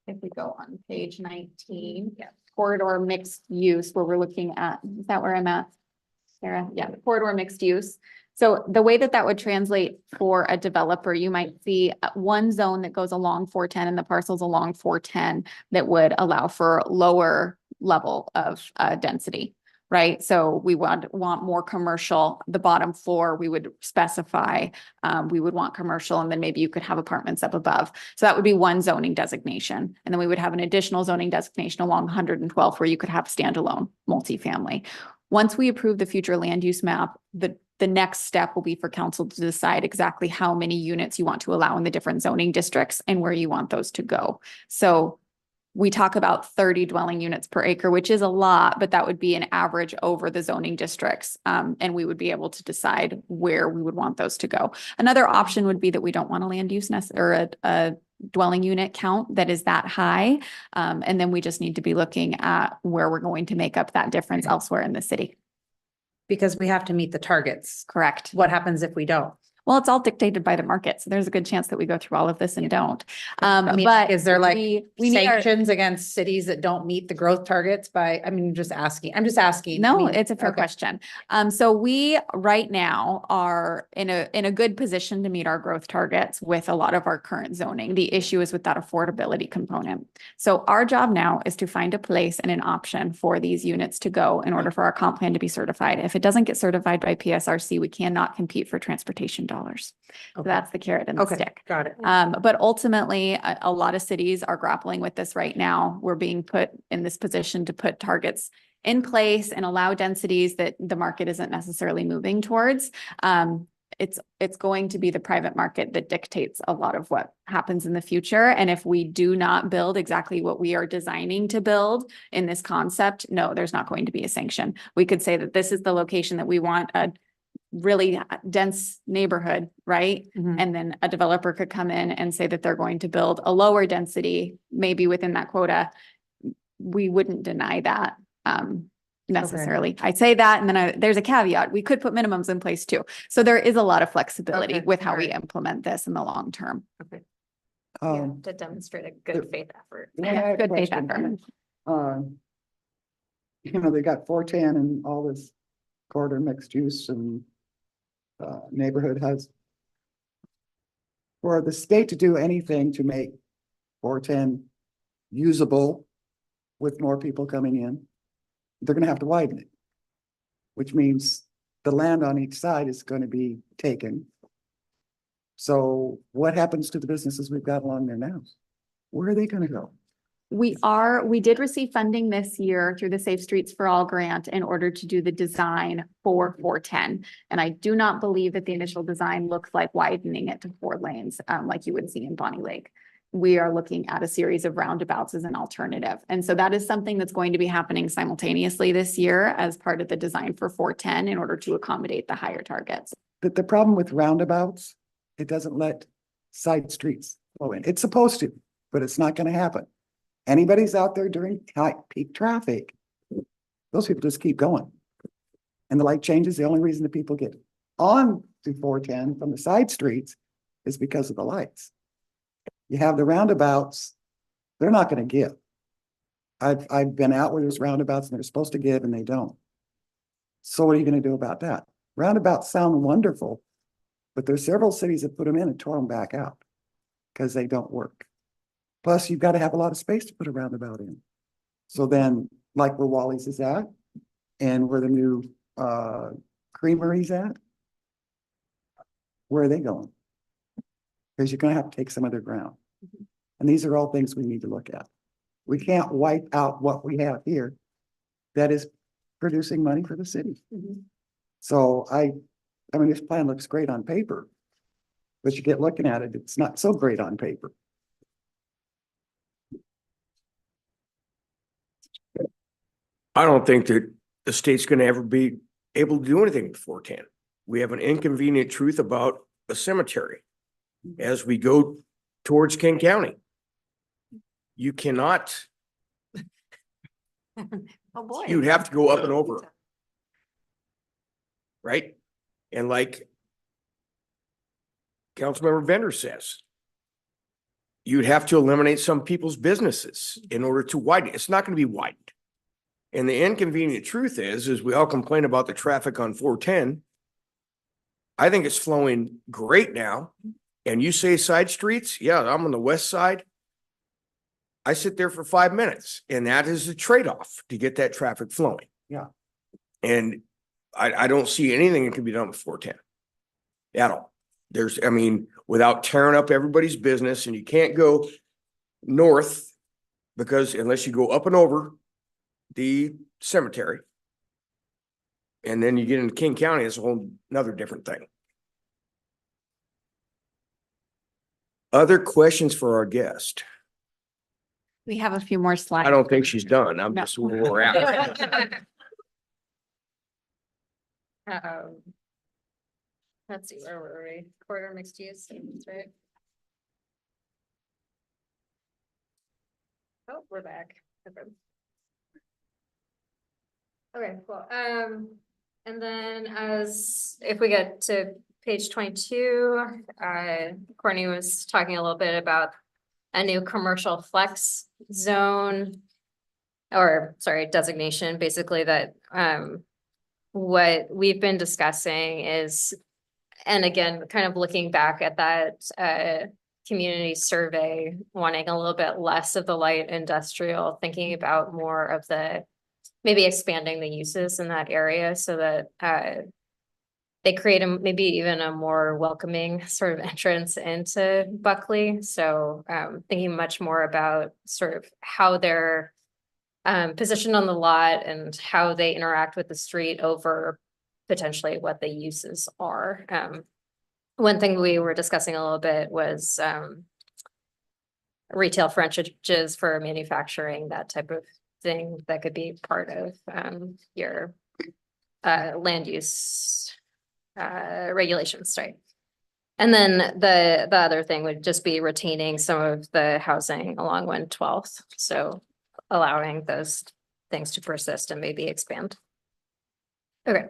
If we go on page 19, corridor mixed use, where we're looking at, is that where I'm at? Sarah, yeah, corridor mixed use. So the way that would translate for a developer, you might see one zone that goes along 410 and the parcels along 410 that would allow for lower level of density, right? So we want more commercial. The bottom floor, we would specify, we would want commercial, and then maybe you could have apartments up above. So that would be one zoning designation. And then we would have an additional zoning designation along 112 where you could have standalone multifamily. Once we approve the future land use map, the next step will be for council to decide exactly how many units you want to allow in the different zoning districts and where you want those to go. So we talk about 30 dwelling units per acre, which is a lot, but that would be an average over the zoning districts. And we would be able to decide where we would want those to go. Another option would be that we don't want a land use or a dwelling unit count that is that high. And then we just need to be looking at where we're going to make up that difference elsewhere in the city. Because we have to meet the targets. Correct. What happens if we don't? Well, it's all dictated by the market. So there's a good chance that we go through all of this and don't. I mean, But is there like we meet our- sanctions against cities that don't meet the growth targets by, I'm just asking. I No, mean, it's a fair okay. question. So we right now are in a good position to meet our growth targets with a lot of our current zoning. The issue is with that affordability component. So our job now is to find a place and an option for these units to go in order for our comp plan to be certified. If it doesn't get certified by PSRC, we cannot compete for transportation dollars. So Okay. that's the carrot and the Okay, stick. got it. But ultimately, a lot of cities are grappling with this right now. We're being put in this position to put targets in place and allow densities that the market isn't necessarily moving towards. It's going to be the private market that dictates a lot of what happens in the future. And if we do not build exactly what we are designing to build in this concept, no, there's not going to be a sanction. We could say that this is the location that we want, a really dense neighborhood, right? Mhm. And then a developer could come in and say that they're going to build a lower density, maybe within that quota. We wouldn't deny that necessarily. I say that, and then there's a caveat. We could put minimums in place too. So there is a lot of flexibility Okay, with how we alright. implement this in the long term. Yeah, to demonstrate a good faith effort. I have a Good faith question. effort. They got 410 and all this corridor mixed use and neighborhood has. For the state to do anything to make 410 usable with more people coming in, they're gonna have to widen it. Which means the land on each side is gonna be taken. So what happens to the businesses we've got along there now? Where are they gonna go? We did receive funding this year through the Safe Streets for All grant in order to do the design for 410. And I do not believe that the initial design looks like widening it to 4 lanes, like you would see in Bonnie Lake. We are looking at a series of roundabouts as an alternative. And so that is something that's going to be happening simultaneously this year as part of the design for 410 in order to accommodate the higher targets. But the problem with roundabouts, it doesn't let side streets flow in. It's supposed to, but it's not gonna happen. Anybody's out there during high peak traffic, those people just keep going. And the light changes, the only reason the people get on to 410 from the side streets is because of the lights. You have the roundabouts, they're not gonna give. I've been out where there's roundabouts and they're supposed to give and they don't. So what are you gonna do about that? Roundabouts sound wonderful, but there's several cities that put them in and tore them back out because they don't work. Plus, you've got to have a lot of space to put a roundabout in. So then, like where Wally's is at and where the new creamery's at, where are they going? Because you're going to have to take some other ground. And these are all things we need to look at. We can't wipe out what we have here that is producing money for the city. So I mean, this plan looks great on paper, but you get looking at it, it's not so great on paper. I don't think that the state's gonna ever be able to do anything with 410. We have an inconvenient truth about a cemetery as we go towards King County. You cannot, Oh, boy. you'd have to go up and over. Right? And like Councilmember Bender says, you'd have to eliminate some people's businesses in order to widen it. It's not going to be widened. And the inconvenient truth is we all complain about the traffic on 410. I think it's flowing great now. And you say side streets? Yeah, I'm on the west side. I sit there for 5 minutes and that is a trade-off to get that traffic flowing. Yeah. And I don't see anything that can be done with 410 at all. I mean, without tearing up everybody's business, and you can't go north because unless you go up and over the cemetery. And then you get into King County, it's a whole another different thing. Other questions for our guest? We have a few more slides. I don't think she's done. I'm No. just where we're at. Let's see, where were we? Corridor mixed use, that's right? Oh, we're back. Okay, cool. And then if we get to page 22, Courtney was talking a little bit about a new commercial flex zone, or sorry, designation, basically that, what we've been discussing is, and again, kind of looking back at that community survey, wanting a little bit less of the light industrial, thinking about more of the, maybe expanding the uses in that area so that they create maybe even a more welcoming sort of entrance into Buckley. So thinking much more about sort of how they're positioned on the lot and how they interact with the street over potentially what the uses are. One thing we were discussing a little bit was retail frontages for manufacturing, that type of thing that could be part of your land use regulations, right? And then the other thing would just be retaining some of the housing along 112th. So allowing those things to persist and maybe expand. Okay.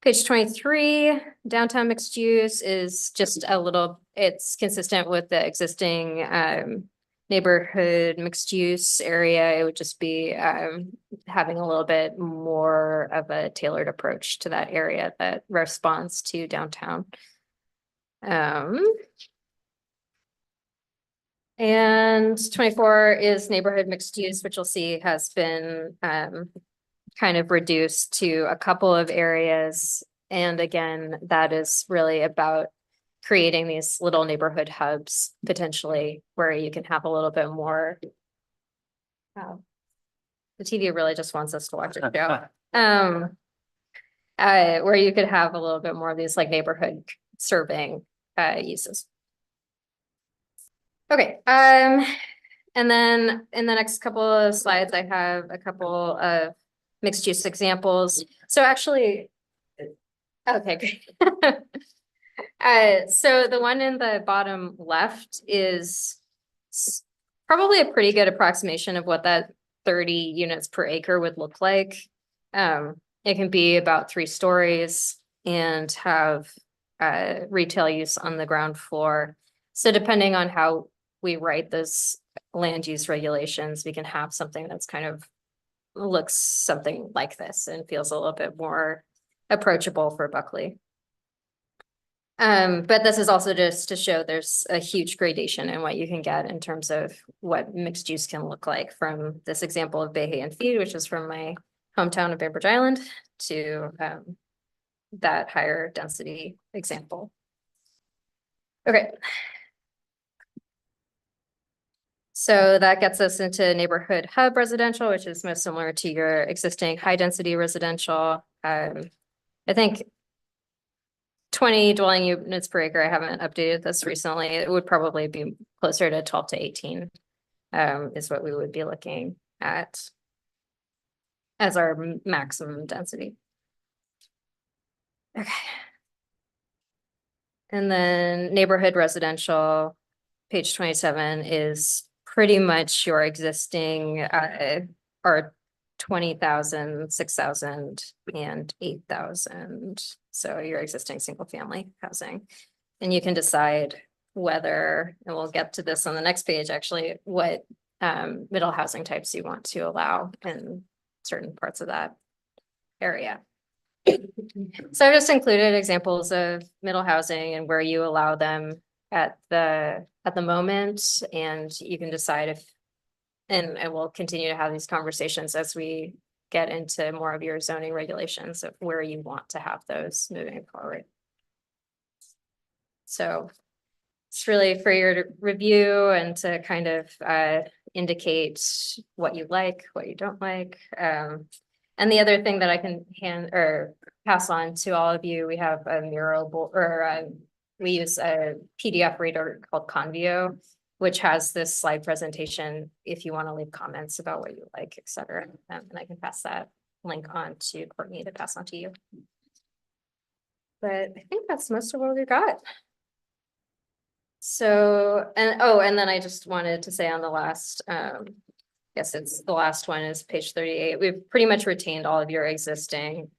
Page 23, downtown mixed use is just a little, it's consistent with the existing neighborhood mixed use area. It would just be having a little bit more of a tailored approach to that area that responds to downtown. And 24 is neighborhood mixed use, which you'll see has been kind of reduced to a couple of areas. And again, that is really about creating these little neighborhood hubs potentially where you can have a little bit more. Wow. The TV really just wants us to watch a show. Where you could have a little bit more of these like neighborhood serving uses. Okay, and then in the next couple of slides, I have a couple of mixed use examples. So actually, okay, great. So the one in the bottom left is probably a pretty good approximation of what that 30 units per acre would look like. It can be about 3 stories and have retail use on the ground floor. So depending on how we write those land use regulations, we can have something that's kind of looks something like this and feels a little bit more approachable for Buckley. But this is also just to show there's a huge gradation in what you can get in terms of what mixed use can look like, from this example of Bay Hay and Feed, which is from my hometown of Bainbridge Island, to that higher density example. Okay. So that gets us into neighborhood hub residential, which is most similar to your existing high density residential. I think 20 dwelling units per acre. I haven't updated this recently. It would probably be closer to 12 to 18 is what we would be looking at as our maximum density. Okay. And then neighborhood residential, page 27 is pretty much your existing or 20,000, 6,000, and 8,000. So your existing single family housing. And you can decide whether, and we'll get to this on the next page actually, what middle housing types you want to allow in certain parts of that area. So I've just included examples of middle housing and where you allow them at the moment, and you can decide if, and I will continue to have these conversations as we get into more of your zoning regulations of where you want to have those moving forward. So it's really for your review and to kind of indicate what you like, what you don't like. And the other thing that I can hand or pass on to all of you, we have a Miro or we use a PDF reader called Convio, which has this slide presentation if you want to leave comments about what you like, et cetera. And I can pass that link on to Courtney to pass on to you. But I think that's most of what we got. So, and then I just wanted to say on the last, guess it's the last one is page 38. We've pretty much retained all of your existing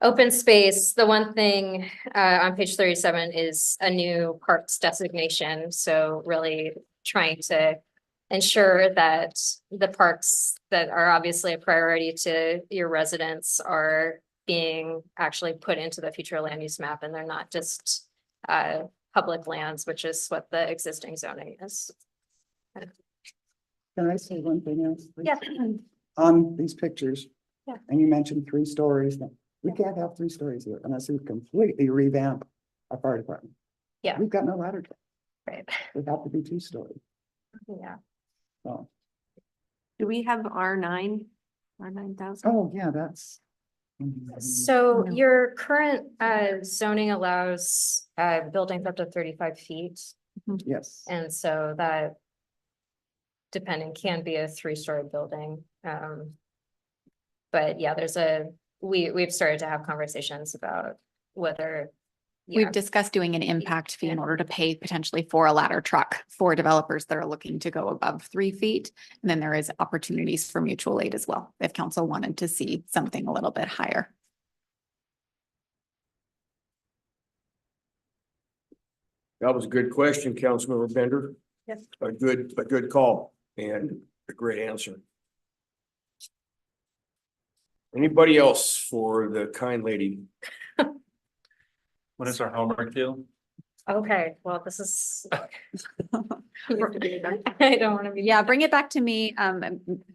open space. The one thing on page 37 is a new parks designation. So really trying to ensure that the parks that are obviously a priority to your residents are being actually put into the future land use map, and they're not just public lands, which is what the existing zoning is. Can I say one thing else? please? Yeah. On these pictures. Yeah. And you mentioned 3 stories. We can't have 3 stories here unless we completely revamp our fire department. Yeah. We've got no ladder truck. Right. We have to be 2 story. Yeah. So, Do we have R9? R9,000? oh, yeah, that's. So your current zoning allows buildings up to 35 feet. Yes. And so that depending can be a 3-story building. But yeah, there's we've started to have conversations about whether. We've discussed doing an impact fee in order to pay potentially for a ladder truck for developers that are looking to go above 3 feet. And then there is opportunities for mutual aid as well, if council wanted to see something a little bit higher. That was a good question, Councilmember Bender. Yes. A good call and a great answer. Anybody else for the kind lady? What is our homework deal? Okay, well, this is. I don't want to be. Yeah, bring it back to me. How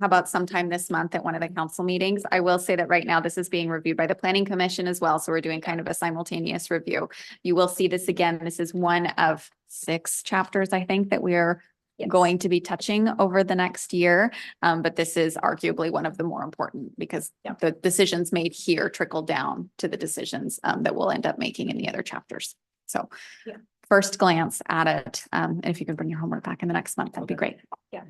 about sometime this month at one of the council meetings? I will say that right now this is being reviewed by the planning commission as well. So we're doing kind of a simultaneous review. You will see this again. This is one of 6 chapters, I think, that we're going to be touching over the next year. But this is arguably one of the more important because the decisions made here trickle down to the decisions that we'll end up making in the other chapters. So first glance at it, and if you could bring your homework back in the next month, that'd be great. Yeah,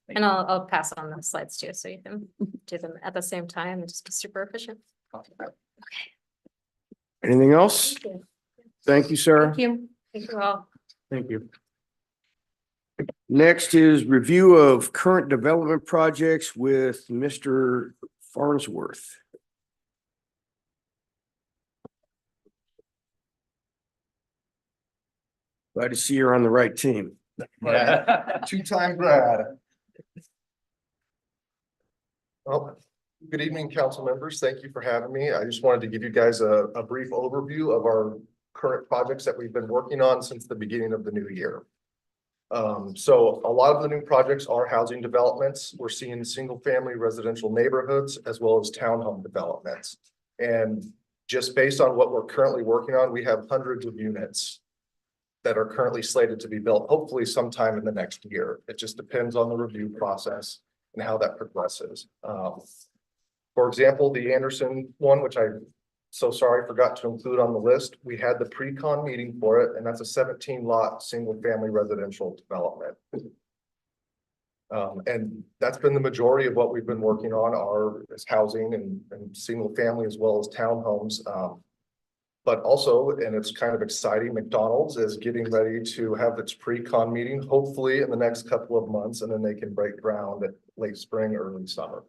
and I'll pass on the slides too, so you can do them at the same time and just be super efficient. Anything else? Thank you, Sarah. Thank you. Thank you all. Thank you. Next is review of current development projects with Mr. Farnsworth. Glad to see you're on the right team. Two-time grad. Well, good evening, council members. Thank you for having me. I just wanted to give you guys a brief overview of our current projects that we've been working on since the beginning of the new year. So a lot of the new projects are housing developments. We're seeing single-family residential neighborhoods as well as townhome developments. And just based on what we're currently working on, we have hundreds of units that are currently slated to be built, hopefully sometime in the next year. It just depends on the review process and how that progresses. For example, the Anderson one, which I'm so sorry forgot to include on the list, we had the pre-con meeting for it, and that's a 17-lot single-family residential development. And that's been the majority of what we've been working on is housing and single family as well as townhomes. But also, and it's kind of exciting, McDonald's is getting ready to have its pre-con meeting, hopefully in the next couple of months, and then they can break ground at late spring, early summer.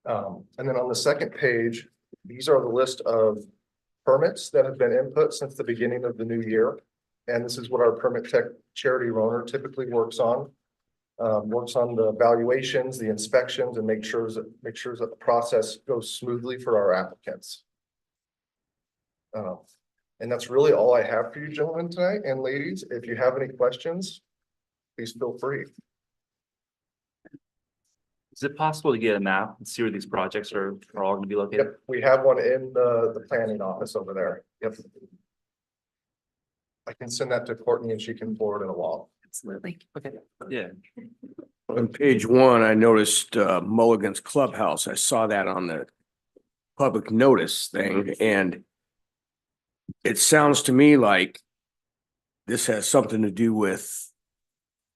And then on the second page, these are the list of permits that have been input since the beginning of the new year. And this is what our permit tech charity runner typically works on. Works on the evaluations, the inspections, and make sure that the process goes smoothly for our applicants. And that's really all I have for you gentlemen tonight, and ladies, if you have any questions, please feel free. Is it possible to get a map and see where these projects are all going to be located? Yep, we have one in the planning office over there. Yep. I can send that to Courtney and she can forward it along. Absolutely. Okay. Yeah. On page 1, I noticed Mulligan's Clubhouse. I saw that on the public notice thing, and it sounds to me like this has something to do with,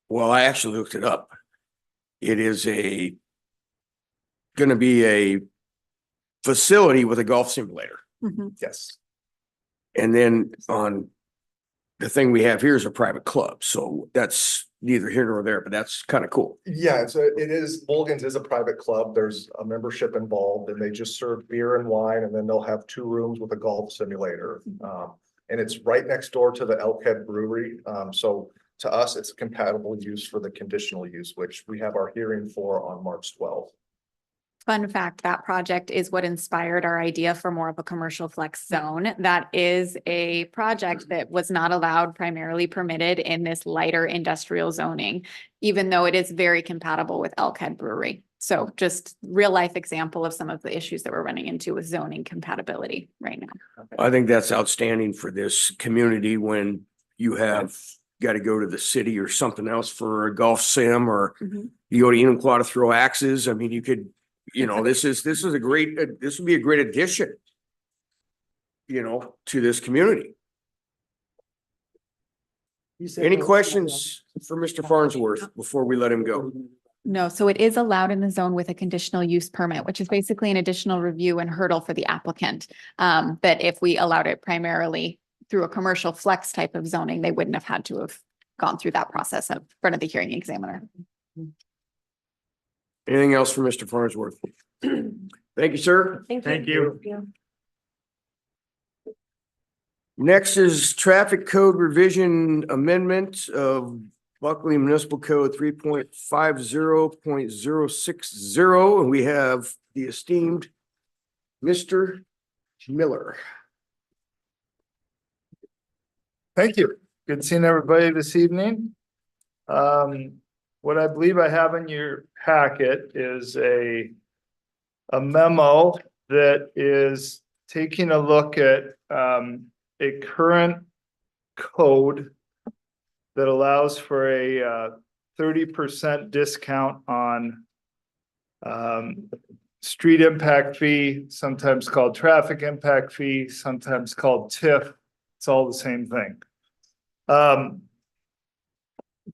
well, I actually looked it up. It is going to be a facility with a golf simulator. Yes. And then on the thing we have here is a private club. So that's neither here nor there, but that's kind of cool. Yeah, Mulligan's is a private club. There's a membership involved and they just serve beer and wine, and then they'll have 2 rooms with a golf simulator. And it's right next door to the Elkhead Brewery. So to us, it's a compatible use for the conditional use, which we have our hearing for on March 12th. Fun fact, that project is what inspired our idea for more of a commercial flex zone. That is a project that was not allowed, primarily permitted in this lighter industrial zoning, even though it is very compatible with Elkhead Brewery. So just real life example of some of the issues that we're running into with zoning compatibility right now. I think that's outstanding for this community when you have got to go to the city or something else for a golf sim, or you go to Enumclaw to throw axes. I mean, you could, this is a great, this would be a great addition, to this community. Any questions for Mr. Farnsworth before we let him go? No, so it is allowed in the zone with a conditional use permit, which is basically an additional review and hurdle for the applicant. That if we allowed it primarily through a commercial flex type of zoning, they wouldn't have had to have gone through that process in front of the hearing examiner. Anything else for Mr. Farnsworth? Thank you, sir. Thank you. Next is traffic code revision amendment of Buckley Municipal Code 3.50.060. And we have the esteemed Mr. Miller. Thank you. Good seeing everybody this evening. What I believe I have in your packet is a memo that is taking a look at a current code that allows for a 30% discount on street impact fee, sometimes called traffic impact fee, sometimes called TIF. It's all the same thing.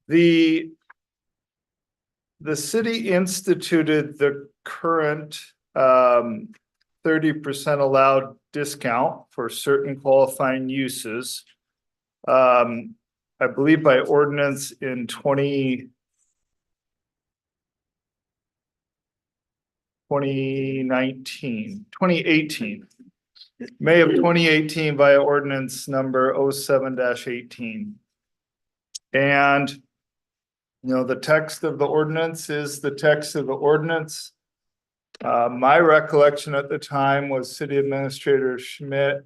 The city instituted the current 30% allowed discount for certain qualifying uses. I believe by ordinance in 2018, May of 2018 via ordinance number 07-18. And, you know, the text of the ordinance is the text of the ordinance. My recollection at the time was City Administrator Schmidt,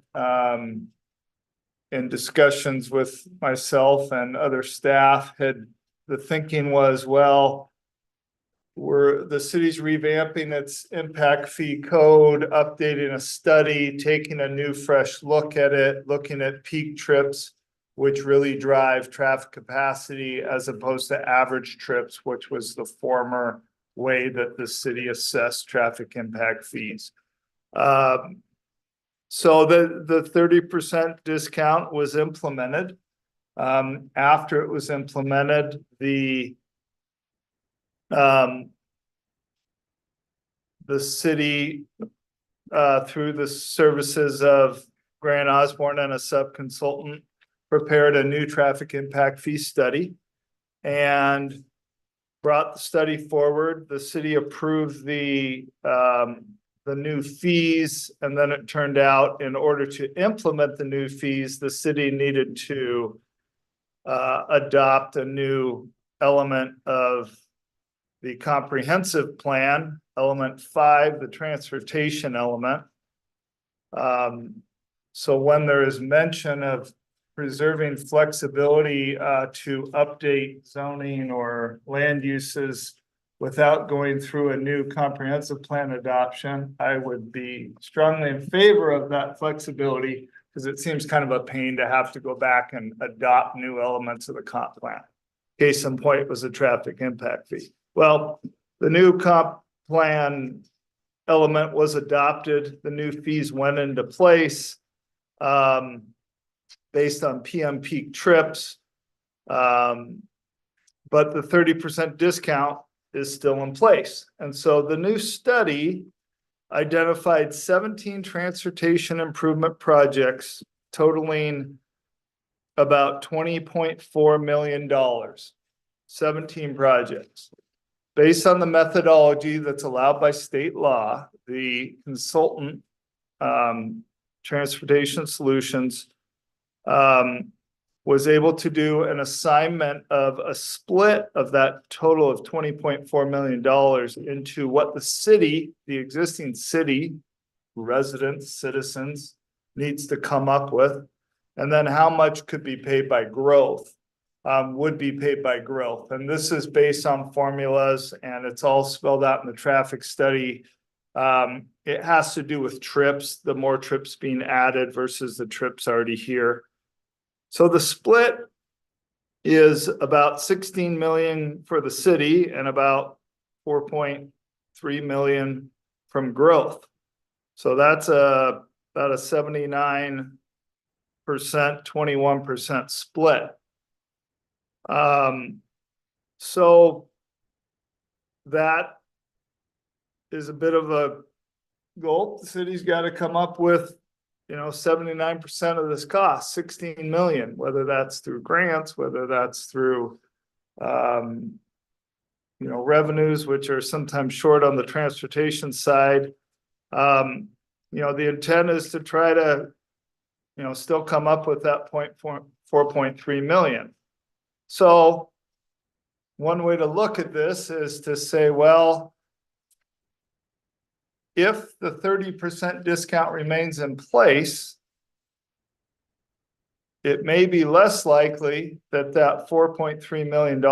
in discussions with myself and other staff, the thinking was, well, the city's revamping its impact fee code, updating a study, taking a new fresh look at it, looking at peak trips, which really drive traffic capacity as opposed to average trips, which was the former way that the city assessed traffic impact fees. So the 30% discount was implemented. After it was implemented, the city, through the services of Grant Osborne and a sub-consultant, prepared a new traffic impact fee study and brought the study forward. The city approved the new fees, and then it turned out in order to implement the new fees, the city needed to adopt a new element of the comprehensive plan, element 5, the transportation element. So when there is mention of preserving flexibility to update zoning or land uses without going through a new comprehensive plan adoption, I would be strongly in favor of that flexibility because it seems kind of a pain to have to go back and adopt new elements of the comp plan. Case in point was a traffic impact fee. Well, the new comp plan element was adopted. The new fees went into place based on PM peak trips. But the 30% discount is still in place. And so the new study identified 17 transportation improvement projects totaling about $20.4 million, 17 projects. Based on the methodology that's allowed by state law, the consultant, Transportation Solutions, was able to do an assignment of a split of that total of $20.4 million into what the city, the existing city, residents, citizens, needs to come up with, and then how much could be paid by growth, would be paid by growth. And this is based on formulas, and it's all spelled out in the traffic study. It has to do with trips, the more trips being added versus the trips already here. So the split is about 16 million for the city and about 4.3 million from growth. So that's about a 79%, 21% split. So that is a bit of a goal. The city's got to come up with, 79% of this cost, 16 million, whether that's through grants, whether that's through, revenues, which are sometimes short on the transportation side. The intent is to try to, still come up with that 4.3 million. So one way to look at this is to say, well, if the 30% discount remains in place, it may be less likely that that $4.3 million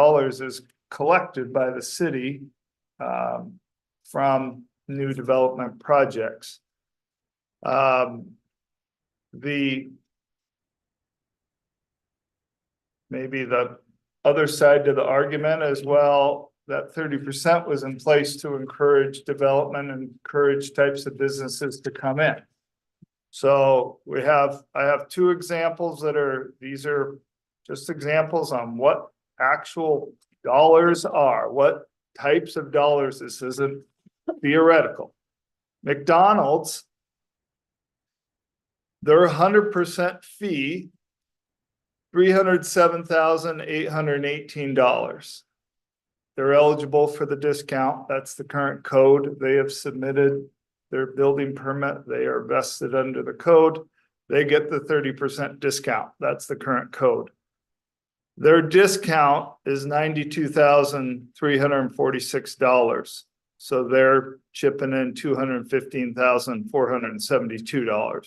is collected by the city from new development projects. Maybe the other side to the argument as well, that 30% was in place to encourage development and encourage types of businesses to come in. So I have two examples these are just examples on what actual dollars are, what types of dollars. This isn't theoretical. McDonald's, their 100% fee, $307,818. They're eligible for the discount. That's the current code. They have submitted their building permit. They are vested under the code. They get the 30% discount. That's the current code. Their discount is $92,346. So they're chipping in $215,472.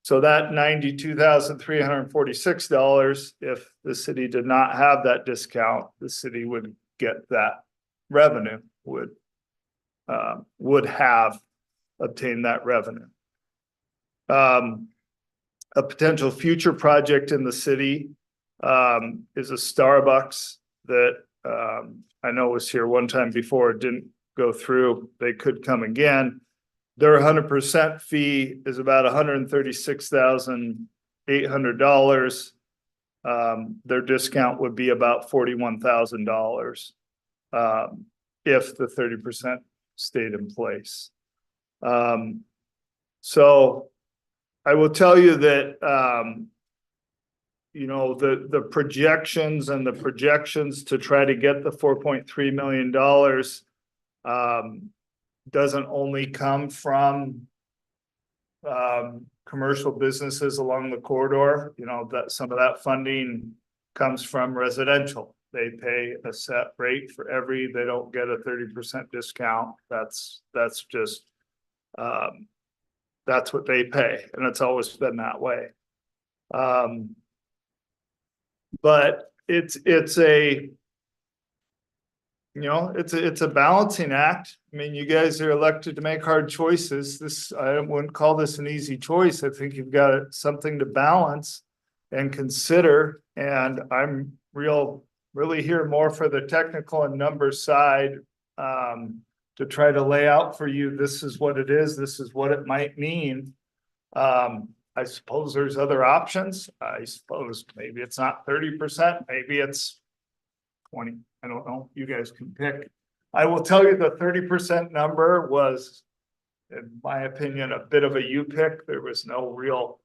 So that $92,346, if the city did not have that discount, the city would get that revenue, would have obtained that revenue. A potential future project in the city is a Starbucks that I know was here one time before, it didn't go through. They could come again. Their 100% fee is about $136,800. Their discount would be about $41,000 if the 30% stayed in place. So I will tell you that the projections to try to get the $4.3 million doesn't only come from commercial businesses along the corridor. That some of that funding comes from residential. They pay a set rate for they don't get a 30% discount. That's just that's what they pay, and it's always been that way. But it's a balancing act. I mean, you guys are elected to make hard choices. I wouldn't call this an easy choice. I think you've got something to balance and consider. And I'm really here more for the technical and numbers side to try to lay out for you. This is what it is. This is what it might mean. I suppose there's other options. I suppose maybe it's not 30%. Maybe it's 20. I don't know. You guys can pick. I will tell you the 30% number was, in my opinion, a bit of a you pick. There was no real.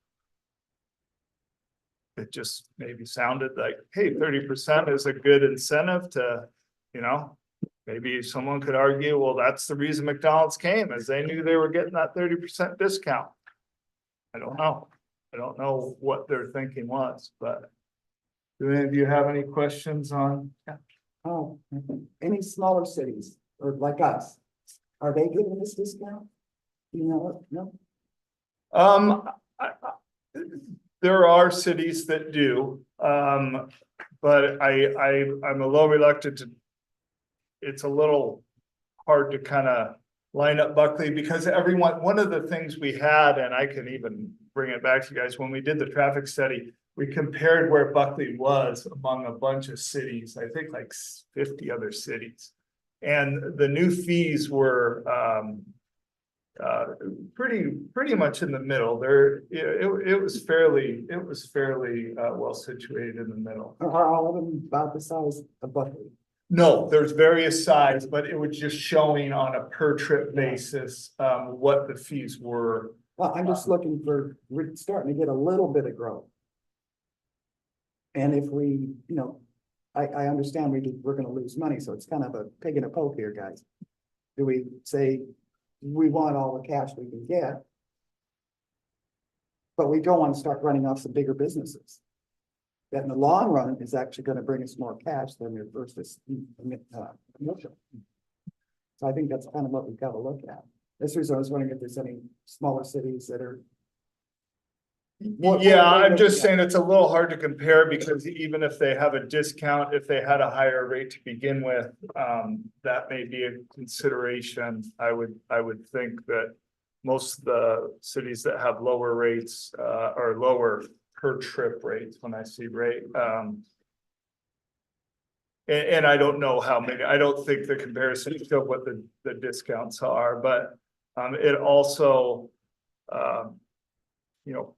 It just maybe sounded like, hey, 30% is a good incentive to, maybe someone could argue, well, that's the reason McDonald's came, as they knew they were getting that 30% discount. I don't know. I don't know what their thinking was, but do any of you have any questions on? Oh, any smaller cities or like us, are they giving this discount? No. There are cities that do, but I'm a little reluctant to. It's a little hard to kind of line up Buckley because one of the things we had, and I can even bring it back to you guys, when we did the traffic study, we compared where Buckley was among a bunch of cities, I think like 50 other cities. And the new fees were pretty much in the middle. It was fairly well situated in the middle. Are all of them about the size of Buckley? No, there's various sides, but it was just showing on a per trip basis what the fees were. Well, I'm just looking for, we're starting to get a little bit of growth. And if we, I understand we're gonna lose money, so it's kind of a pig in a poke here, guys. Do we say we want all the cash we can get, but we don't want to start running off some bigger businesses that in the long run is actually going to bring us more cash than your versus commercial. So I think that's kind of what we've got to look at. This reason I was wondering if there's any smaller cities that are Yeah, I'm just saying it's a little hard to compare because even if they have a discount, if they had a higher rate to begin with, that may be a consideration. I would think that most of the cities that have lower rates, or lower per trip rates, when I see rate, and I don't know how many, I don't think the comparison show what the discounts are, but, it also, you know,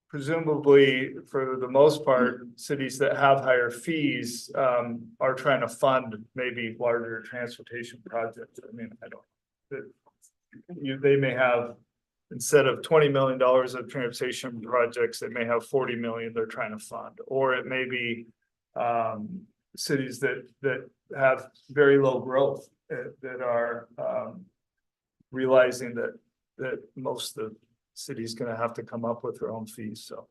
presumably, for the most part, cities that have higher fees are trying to fund maybe larger transportation projects. I mean, I don't. They may have, instead of $20 million of transportation projects, they may have 40 million they're trying to fund. Or it may be cities that have very low growth that are realizing that most of the city's gonna have to come up with their own fees, so.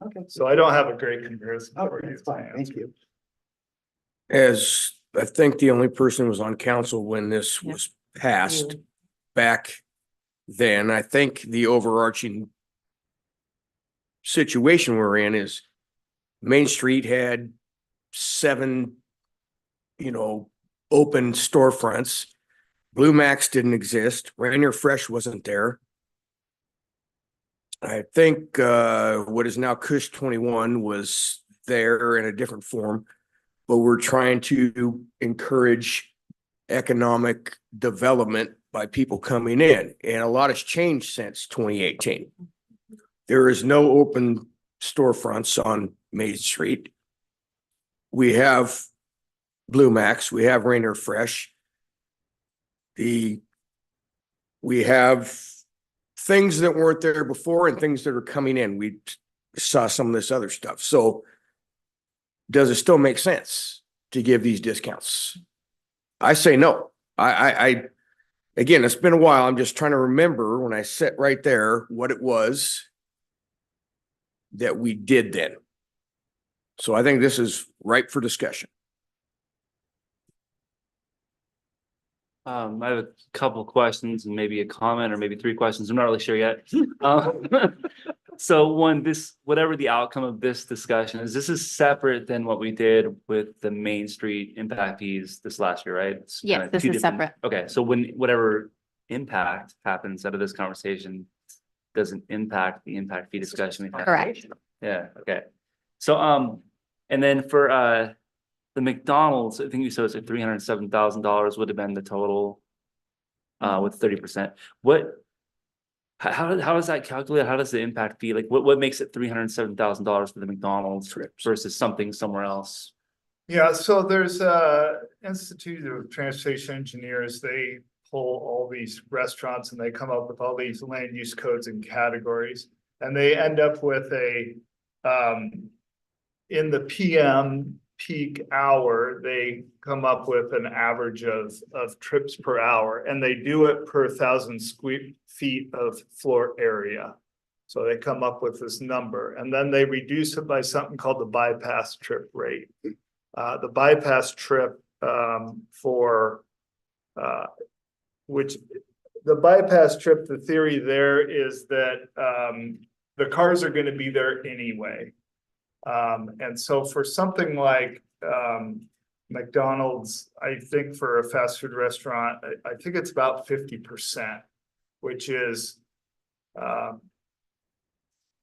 Okay. So I don't have a great comparison. Okay, for you that's to fine. answer. Thank you. As I think the only person who was on council when this Yeah. was passed back then, I think the overarching situation we're in is Main Street had 7, open storefronts. Blue Max didn't exist. Rainier Fresh wasn't there. I think what is now Kush 21 was there in a different form, but we're trying to encourage economic development by people coming in, and a lot has changed since 2018. There is no open storefronts on Main Street. We have Blue Max, we have Rainier Fresh. We have things that weren't there before and things that are coming in. We saw some of this other stuff. So does it still make sense to give these discounts? I say no. I again, it's been a while. I'm just trying to remember when I sat right there what it was that we did then. So I think this is ripe for discussion. I have a couple questions and maybe a comment or maybe 3 questions. I'm not really sure yet. So one, whatever the outcome of this discussion is, this is separate than what we did with the Main Street impact fees this last year, right? It's Yes, kinda this two is different- separate. Okay, so whatever impact happens out of this conversation doesn't impact the impact fee discussion we had. Correct. Yeah, okay. So, and then for, the McDonald's, I think you said it's like $307,000 would have been the total, with 30%. How does that calculate? How does the impact fee, like, what makes it $307,000 for the McDonald's versus something somewhere else? Yeah, so there's Institute of Transportation Engineers. They pull all these restaurants and they come up with all these land use codes and categories. And they end up with a, in the PM peak hour, they come up with an average of trips per hour, and they do it per 1,000 feet of floor area. So they come up with this number, and then they reduce it by something called the bypass trip rate. The bypass trip the theory there is that the cars are going to be there anyway. And so for something like McDonald's, I think for a fast food restaurant, I think it's about 50%, which is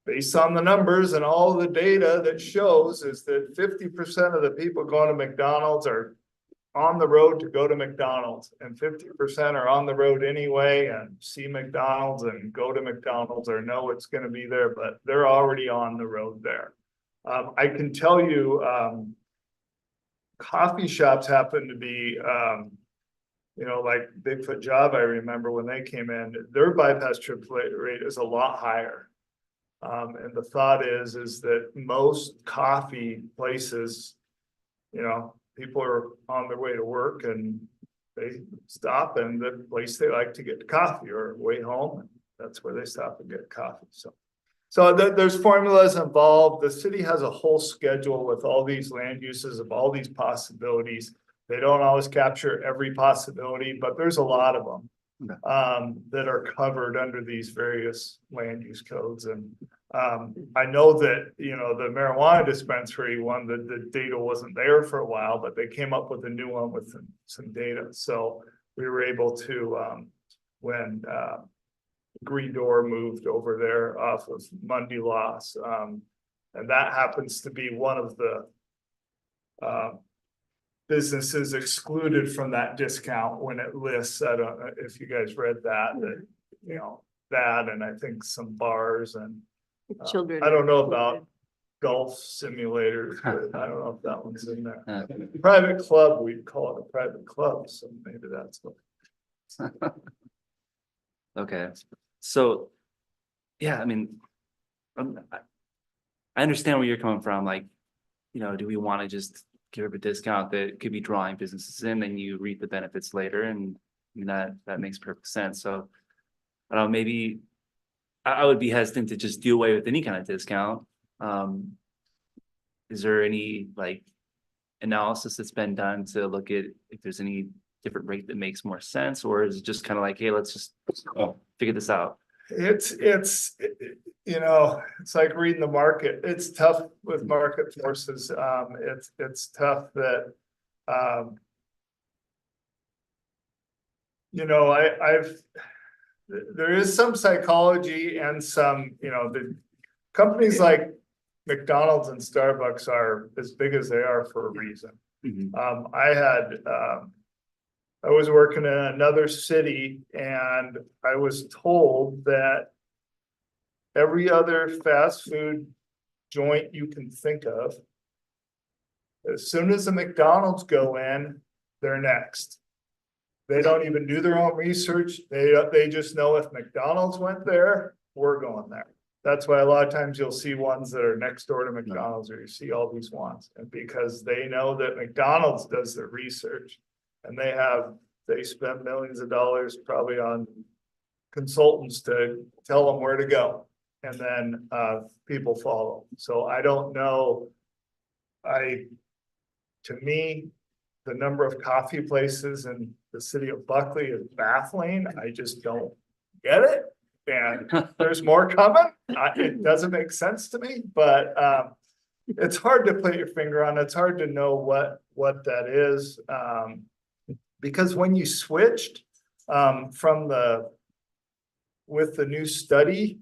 based on the numbers and all the data that shows is that 50% of the people going to McDonald's are on the road to go to McDonald's, and 50% are on the road anyway and see McDonald's and go to McDonald's or know it's going to be there, but they're already on the road there. I can tell you, coffee shops happen to be, like Bigfoot Job, I remember when they came in, their bypass trip rate is a lot higher. And the thought is that most coffee places, people are on their way to work and they stop in the place they like to get coffee or way home. And that's where they stop and get coffee. So there's formulas involved. The city has a whole schedule with all these land uses of all these possibilities. They don't always capture every possibility, but there's a lot of them that are covered under these various land use codes. And I know that, you know, the marijuana dispensary one, the data wasn't there for a while, but they came up with a new one with some data. So we were able to, when Green Door moved over there off of Mundy Loss, and that happens to be one of the businesses excluded from that discount when it lists, I don't know if you guys read that, you know, that, and I think some bars and Children. I don't know about golf simulators, but I don't know if that one's in there. Private club, we'd call it a private club, so maybe that's what. Okay, so, yeah, I mean, I understand where you're coming from, like, you know, do we want to just give a discount that could be drawing businesses in, and you reap the benefits later, and I mean, that makes perfect sense, so. I don't know, maybe I would be hesitant to just do away with any kind of discount. Is there any like analysis that's been done to look at if there's any different rate that makes more sense, or is it just kind of like, hey, let's just figure this out? It's, you know, it's like reading the market. It's tough with market forces. It's tough that, you know, there is some psychology and some, you know, the companies like McDonald's and Starbucks are as big as they are for a reason. I was working in another city and I was told that every other fast food joint you can think of, as soon as the McDonald's go in, they're next. They don't even do their own research. They just know if McDonald's went there, we're going there. That's why a lot of times you'll see ones that are next door to McDonald's, or you see all these ones. And because they know that McDonald's does their research and they spend millions of dollars probably on consultants to tell them where to go. And then people follow. So I don't know. To me, the number of coffee places in the city of Buckley is baffling. I just don't get it. And there's more coming. It doesn't make sense to me, but it's hard to put your finger on. It's hard to know what that is. Because when you switched with the new study,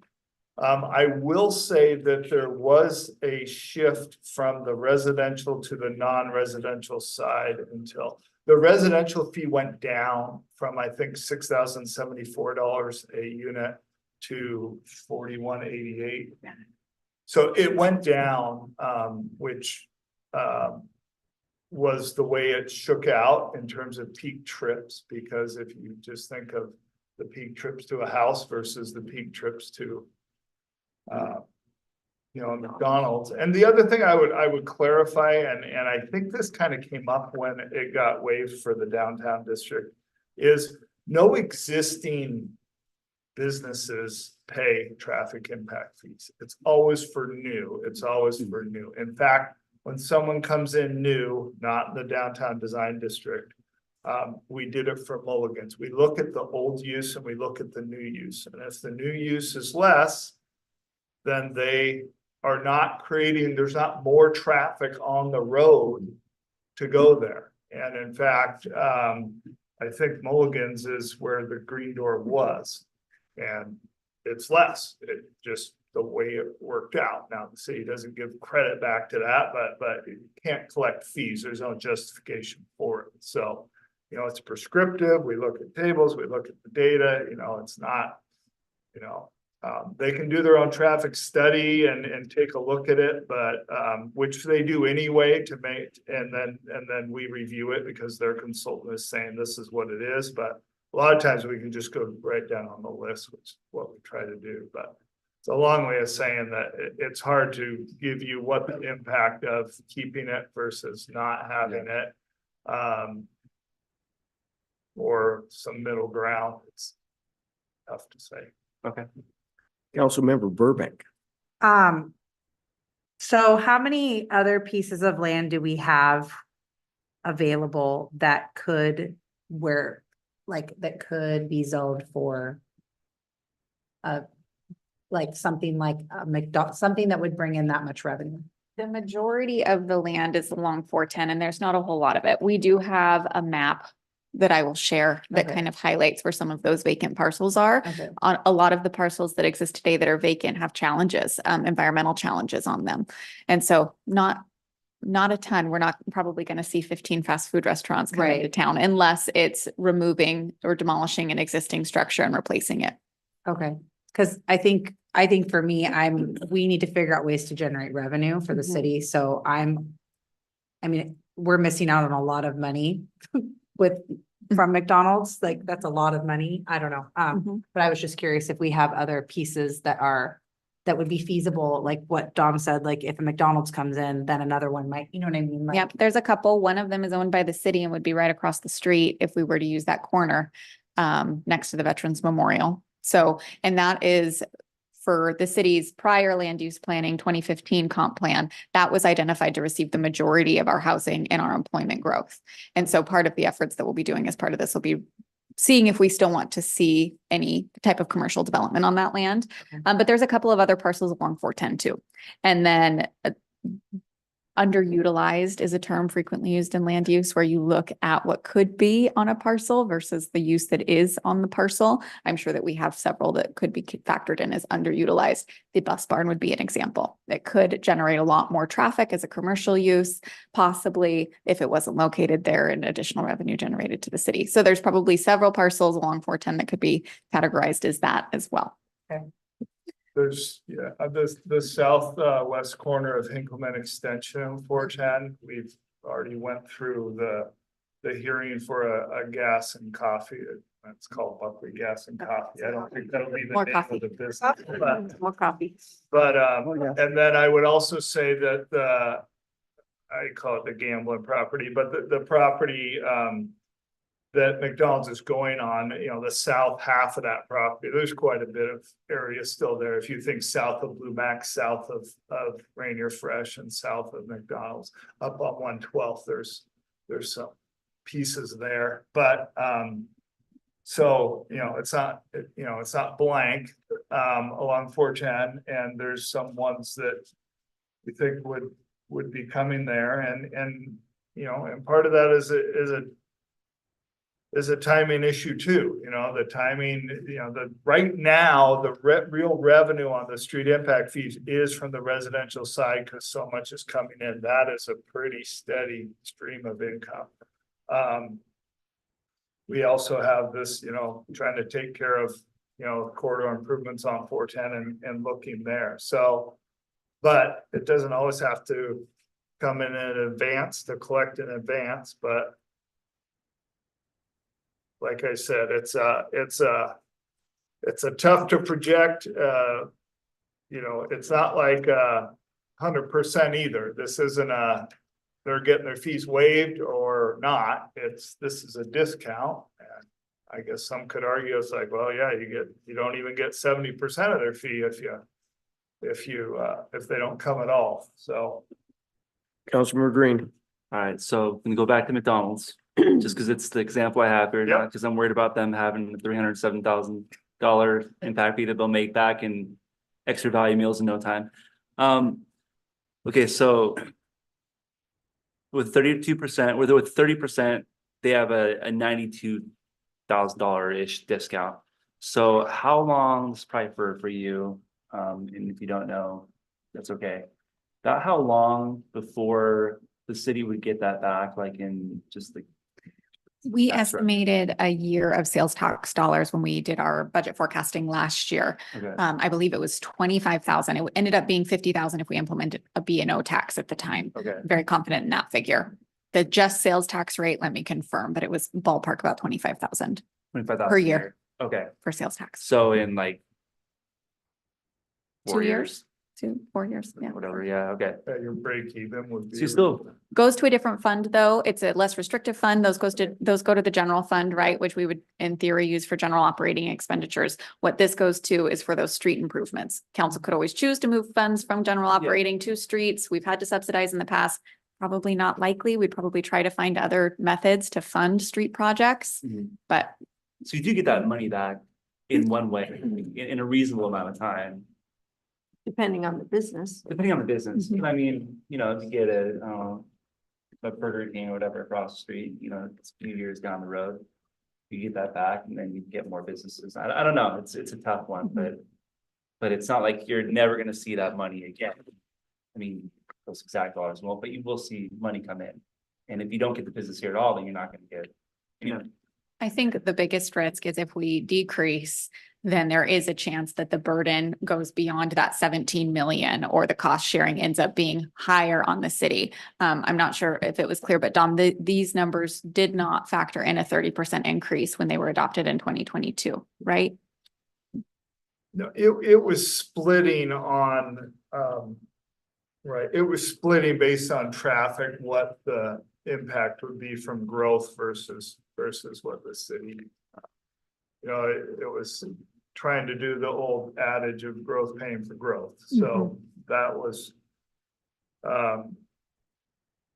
I will say that there was a shift from the residential to the non-residential side until the residential fee went down from, I think, $6,074 a unit to $4,188. So it went down, which was the way it shook out in terms of peak trips, because if you just think of the peak trips to a house versus the peak trips to you know, McDonald's. And the other thing I would clarify, and I think this kind of came up when it got waived for the downtown district, is no existing businesses pay traffic impact fees. It's always for new. It's always for new. In fact, when someone comes in new, not in the downtown design district, we did it for Mulligan's. We look at the old use and we look at the new use. And if the new use is less, then they are not creating, there's not more traffic on the road to go there. And in fact, I think Mulligan's is where the Green Door was, and it's less. It just the way it worked out. Now the city doesn't give credit back to that, but you can't collect fees. There's no justification for it. So, you know, it's prescriptive. We look at tables, we look at the data, you know, it's not, you know, they can do their own traffic study and take a look at it, but which they do anyway to make, and then we review it because their consultant is saying this is what it is. But a lot of times we can just go right down on the list, which is what we try to do. But it's a long way of saying that it's hard to give you what the impact of keeping it versus not having it, or some middle ground. It's tough to say. Okay. Councilmember Burbank. So how many other pieces of land do we have available that could that could be zoned for a like something like a something that would bring in that much revenue? The majority of the land is along 410 and there's not a whole lot of it. We do have a map that I will share that Okay. kind of highlights where some of those vacant parcels are. Okay. On a lot of the parcels that exist today that are vacant have challenges, environmental challenges on them. And so not a ton. We're not probably going to see 15 fast food restaurants come into Right. town unless it's removing or demolishing an existing structure and replacing it. Okay, because I think for me, we need to figure out ways to generate revenue for the Mhm. city, so I mean, we're missing out on a lot of money from McDonald's, like, that's a lot of money, I don't know, Mhm. but I was just curious if we have other pieces that would be feasible, like what Dom said, like if a McDonald's comes in, then another one might, you know what I mean? Like- Yep, there's a couple. One of them is owned by the city and would be right across the street if we were to use that corner next to the Veterans Memorial. So, and that is for the city's prior land use planning 2015 comp plan, that was identified to receive the majority of our housing and our employment growth. And so part of the efforts that we'll be doing as part of this will be seeing if we still want to see any type of commercial development on that land. Okay. But there's a couple of other parcels along 410 too. And then underutilized is a term frequently used in land use where you look at what could be on a parcel versus the use that is on the parcel. I'm sure that we have several that could be factored in as underutilized. The bus barn would be an example. It could generate a lot more traffic as a commercial use, possibly if it wasn't located there and additional revenue generated to the city. So there's probably several parcels along 410 that could be categorized as that as well. There's, the south west corner of Hinkleman Extension, 410, we've already went through the hearing for a gas and coffee. It's called Buckley Gas and Coffee. I don't think that'll be the More name coffee. of the business. More coffee. But, yeah. and then I would also say that I call it the gambling property, but the property, that McDonald's is going on, the south half of that property, there's quite a bit of area still there. If you think south of Blue Max, south of Rainier Fresh and south of McDonald's, up on 112th, there's some pieces there, but, so, it's not blank, along 410, and there's some ones that we think would be coming there, and part of that is a timing issue too, the timing, right now, the real revenue on the street impact fees is from the residential side because so much is coming in. That is a pretty steady stream of income. We also have this, trying to take care of, corridor improvements on 410 and looking there. So, but it doesn't always have to come in advance to collect in advance, but like I said, it's a tough to project, it's not like 100% either. This isn't they're getting their fees waived or not. This is a discount. And I guess some could argue it's like, well, yeah, you don't even get 70% of their fee if they don't come at all. So. Councilmember Green. All right, so I'm gonna go back to McDonald's, just because it's the example I have here, Yep. not because I'm worried about them having the $307,000 impact fee that they'll make back in extra value meals in no time. Okay, so with 32%, with 30%, they have a $92,000-ish discount. So how long, this is probably for you, and if you don't know, that's okay. About how long before the city would get that back, like in just the. We That's right. estimated a year of sales tax dollars when we did our budget forecasting last year. Okay. I believe it was 25,000. It ended up being 50,000 if we implemented a B&O tax at the time. Okay. Very confident in that figure. The just sales tax rate, let me confirm, but it was ballpark about 25,000 25,000 per year Okay, for sales tax. so in like. 2 4 years, 4 years, yeah. Whatever, yeah, okay. Your break even would be. So you still, Goes to a different fund, though. It's a less restrictive fund. Those go to the general fund, right? Which we would in theory use for general operating expenditures. What this goes to is for those street improvements. Council could always choose to move funds from general operating to streets. We've had to subsidize in the past. Probably not likely. We'd probably try to find other methods to fund street projects, but so you do get that money back in one way, in a reasonable amount of time. Depending on the business. Depending on the business, Mhm. I mean, you know, if you get a Burger King or whatever across the street, you know, it's a few years down the road. You get that back and then you get more businesses. I don't know, it's a tough one, but it's not like you're never gonna see that money again. I mean, those exact dollars won't, but you will see money come in. And if you don't get the business here at all, then you're not gonna get, you know, I think the biggest risk is if we decrease, then there is a chance that the burden goes beyond that 17 million or the cost sharing ends up being higher on the city. I'm not sure if it was clear, but Dom, these numbers did not factor in a 30% increase when they were adopted in 2022, right? No, it was splitting on, right, it was splitting based on traffic, what the impact would be from growth versus what the city. You know, it was trying to do the old adage of growth paying for growth, so that was.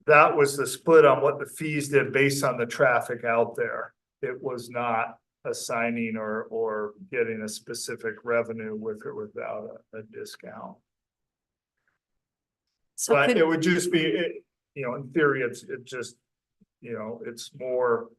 That was the split on what the fees did based on the traffic out there. It was not assigning or getting a specific revenue with or without a discount. So But could, it would just be, you know, in theory, it just, you know, it's more.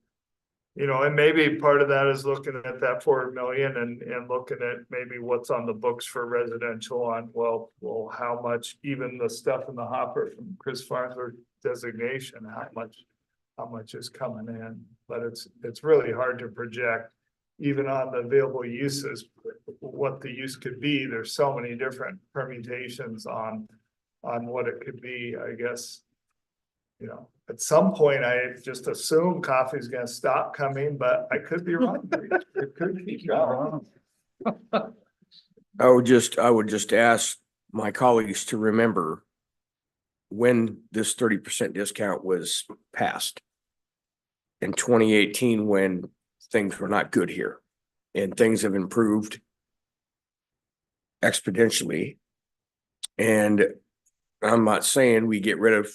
You know, and maybe part of that is looking at that 4 million and looking at maybe what's on the books for residential on, well, how much, even the stuff in the hopper from Chris Farnsworth designation, how much is coming in, but it's really hard to project. Even on the available uses, what the use could be, there's so many different permutations on what it could be, I guess. You know, at some point, I just assume coffee's gonna stop coming, but I could be wrong. It could keep going. I would just ask my colleagues to remember when this 30% discount was passed in 2018, when things were not good here and things have improved exponentially. And I'm not saying we get rid of,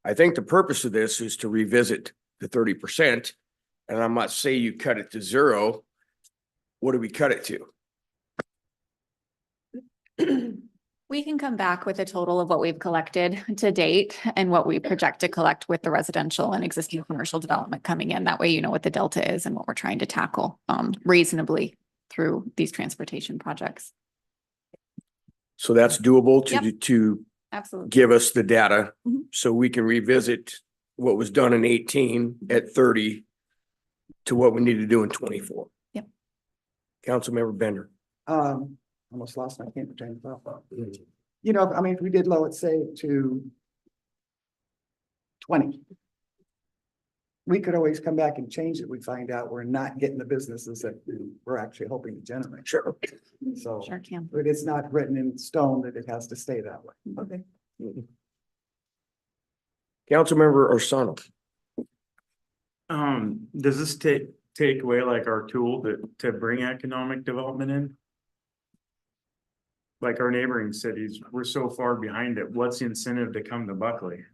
I think the purpose of this is to revisit the 30%. And I'm not saying you cut it to zero. What do we cut it to? We can come back with a total of what we've collected to date and what we project to collect with the residential and existing commercial development coming in. That way, you know what the delta is and what we're trying to tackle reasonably through these transportation projects. So that's doable Yep. to Absolutely. give us the data Mhm. so we can revisit what was done in 18 at 30 to what we need to do in 24. Yep. Councilmember Bender. Almost lost my train of thought. You know, I mean, if we did low it, say to 20. We could always come back and change it. We find out we're not getting the businesses that we're actually hoping to generate. Sure. So, Sure can. but it's not written in stone that it has to stay that way. Okay. Councilmember Orsano. Does this take away like our tool to bring economic development in? Like our neighboring cities, we're so far behind it. What's the incentive to come to Buckley?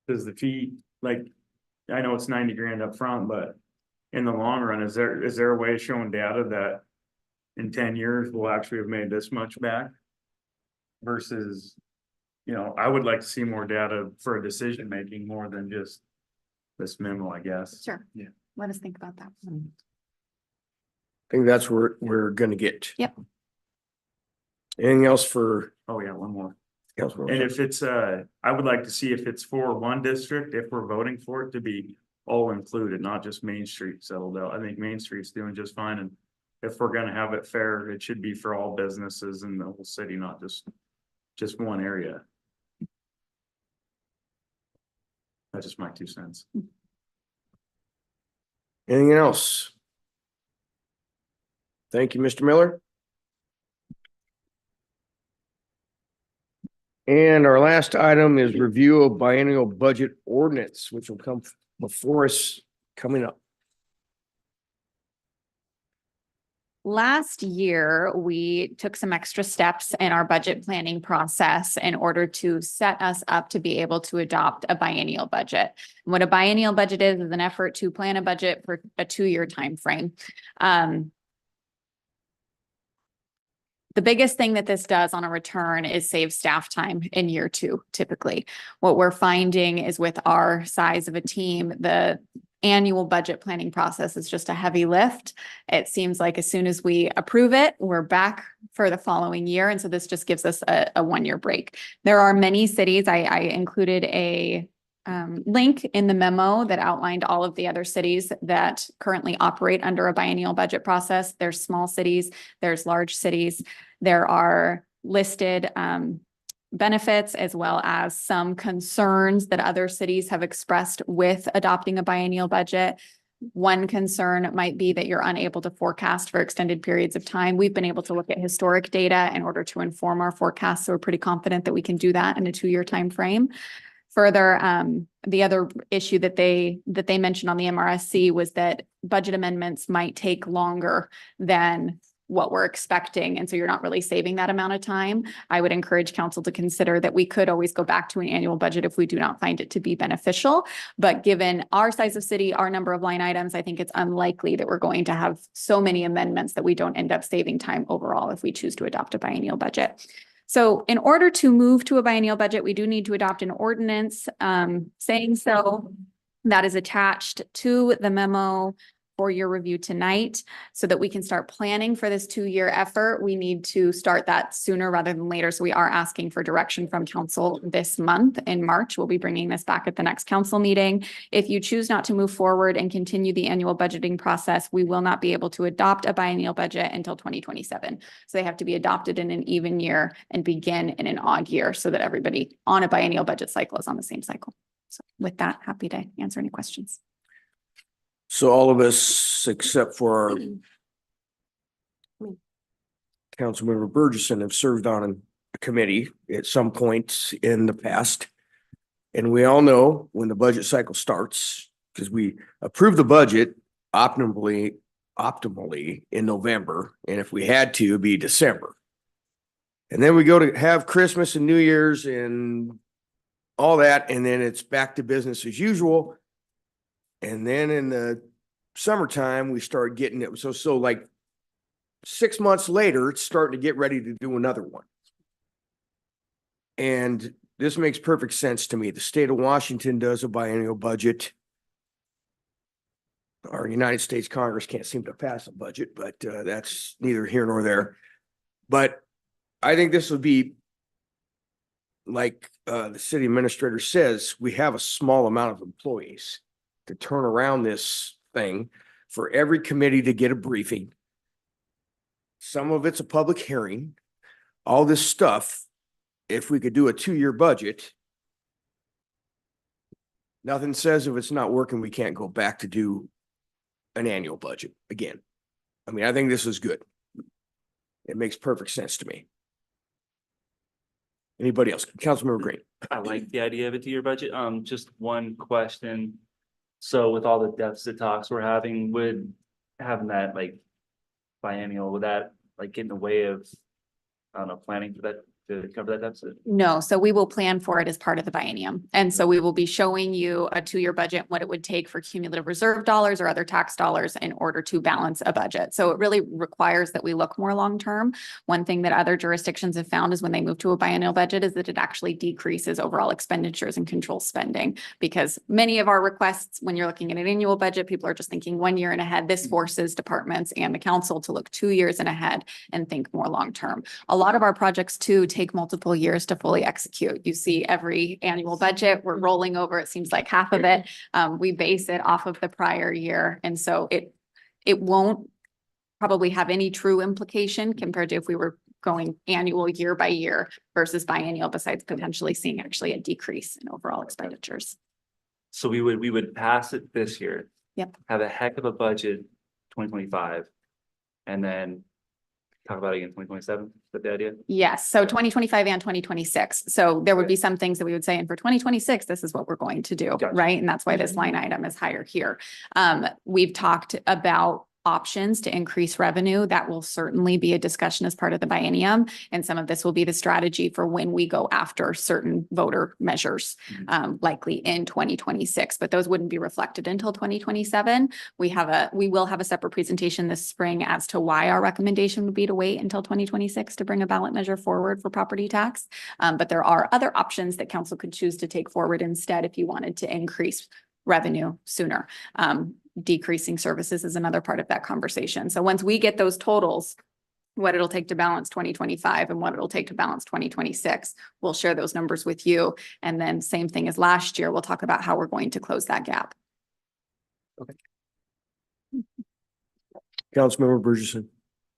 Does the fee, like, I know it's 90 grand up front, but in the long run, is there a way of showing data that in 10 years, we'll actually have made this much back? Versus, you know, I would like to see more data for a decision making more than just this memo, I guess. Sure. Yeah. Let us think about that. I think that's where we're gonna get. Yep. Anything else for Oh, yeah, one more. Councilmember? And if it's, I would like to see if it's for one district, if we're voting for it to be all included, not just Main Street settled out. I think Main Street's doing just fine, and if we're gonna have it fair, it should be for all businesses in the whole city, not just one area. That's just my 2 cents. Anything else? Thank you, Mr. Miller. And our last item is review of biennial budget ordinance, which will come before us coming up. Last year, we took some extra steps in our budget planning process in order to set us up to be able to adopt a biennial budget. And what a biennial budget is an effort to plan a budget for a 2-year time frame. The biggest thing that this does on a return is save staff time in year 2, typically. What we're finding is with our size of a team, the annual budget planning process is just a heavy lift. It seems like as soon as we approve it, we're back for the following year. And so this just gives us a 1-year break. There are many cities. I included a link in the memo that outlined all of the other cities that currently operate under a biennial budget process. There's small cities, there's large cities. There are listed benefits as well as some concerns that other cities have expressed with adopting a biennial budget. One concern might be that you're unable to forecast for extended periods of time. We've been able to look at historic data in order to inform our forecasts, so we're pretty confident that we can do that in a 2-year time frame. Further, the other issue that they mentioned on the MRSC was that budget amendments might take longer than what we're expecting. And so you're not really saving that amount of time. I would encourage council to consider that we could always go back to an annual budget if we do not find it to be beneficial. But given our size of city, our number of line items, I think it's unlikely that we're going to have so many amendments that we don't end up saving time overall if we choose to adopt a biennial budget. So in order to move to a biennial budget, we do need to adopt an ordinance saying so. That is attached to the memo for your review tonight so that we can start planning for this 2-year effort. We need to start that sooner rather than later. So we are asking for direction from council this month in March. We'll be bringing this back at the next council meeting. If you choose not to move forward and continue the annual budgeting process, we will not be able to adopt a biennial budget until 2027. So they have to be adopted in an even year and begin in an odd year so that everybody on a biennial budget cycle is on the same cycle. So with that, happy to answer any questions. So all of us, except for our Councilmember Burgess, have served on a committee at some point in the past. And we all know when the budget cycle starts, because we approve the budget optimally in November. And if we had to, it'd be December. And then we go to have Christmas and New Year's and all that. And then it's back to business as usual. And then in the summertime, we start getting it. So like 6 months later, it's starting to get ready to do another one. And this makes perfect sense to me. The state of Washington does a biennial budget. Our United States Congress can't seem to pass a budget, but that's neither here nor there. But I think this would be like the city administrator says, we have a small amount of employees to turn around this thing for every committee to get a briefing. Some of it's a public hearing, all this stuff. If we could do a 2-year budget, nothing says if it's not working, we can't go back to do an annual budget again. I mean, I think this is good. It makes perfect sense to me. Anybody else? Councilmember Green. I like the idea of a 2-year budget. Just one question. So with all the deficit talks we're having, would having that like biennial, would that like get in the way of, I don't know, planning for that to cover that deficit? No, so we will plan for it as part of the biennium. And so we will be showing you a 2-year budget, what it would take for cumulative reserve dollars or other tax dollars in order to balance a budget. So it really requires that we look more long-term. One thing that other jurisdictions have found is when they move to a biennial budget is that it actually decreases overall expenditures and controls spending. Because many of our requests, when you're looking at an annual budget, people are just thinking 1 year and ahead. This forces departments and the council to look 2 years and ahead and think more long-term. A lot of our projects too take multiple years to fully execute. You see every annual budget, we're rolling over, it seems like half of it. We base it off of the prior year. And so it won't probably have any true implication compared to if we were going annual year by year versus biennial, besides potentially seeing actually a decrease in overall expenditures. So we would pass it this year. Yep. Have a heck of a budget 2025 and then talk about it again 2027. Is that the idea? Yes. So 2025 and 2026. So there would be some things that we would say, and for 2026, this is what we're going to do, Gotcha. right? And that's why this line item is higher here. We've talked about options to increase revenue, that will certainly be a discussion as part of the biennium. And some of this will be the strategy for when we go after certain voter measures, likely in 2026, but those wouldn't be reflected until 2027. We will have a separate presentation this spring as to why our recommendation would be to wait until 2026 to bring a ballot measure forward for property tax. But there are other options that council could choose to take forward instead if you wanted to increase revenue sooner. Decreasing services is another part of that conversation. So once we get those totals, what it'll take to balance 2025 and what it'll take to balance 2026, we'll share those numbers with you. And then same thing as last year, we'll talk about how we're going to close that gap. Councilmember Burgess.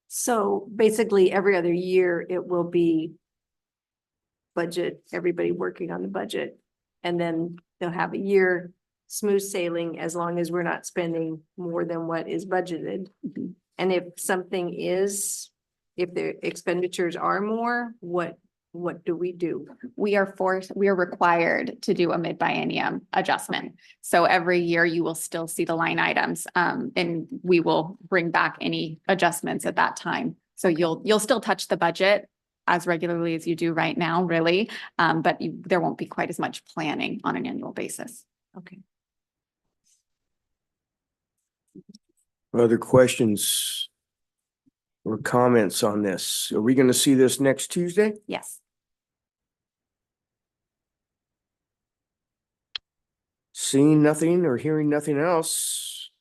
So basically, every other year, it will be budget, everybody working on the budget. And then they'll have a year smooth sailing as long as we're not spending more than what is budgeted. And if something is, if the expenditures are more, what do we do? We are required to do a mid-biennium adjustment. So every year you will still see the line items, and we will bring back any adjustments at that time. So you'll still touch the budget as regularly as you do right now, really. But there won't be quite as much planning on an annual basis. Okay. Other questions or comments on this? Are we going to see this next Tuesday? Yes. Seeing nothing or hearing nothing else,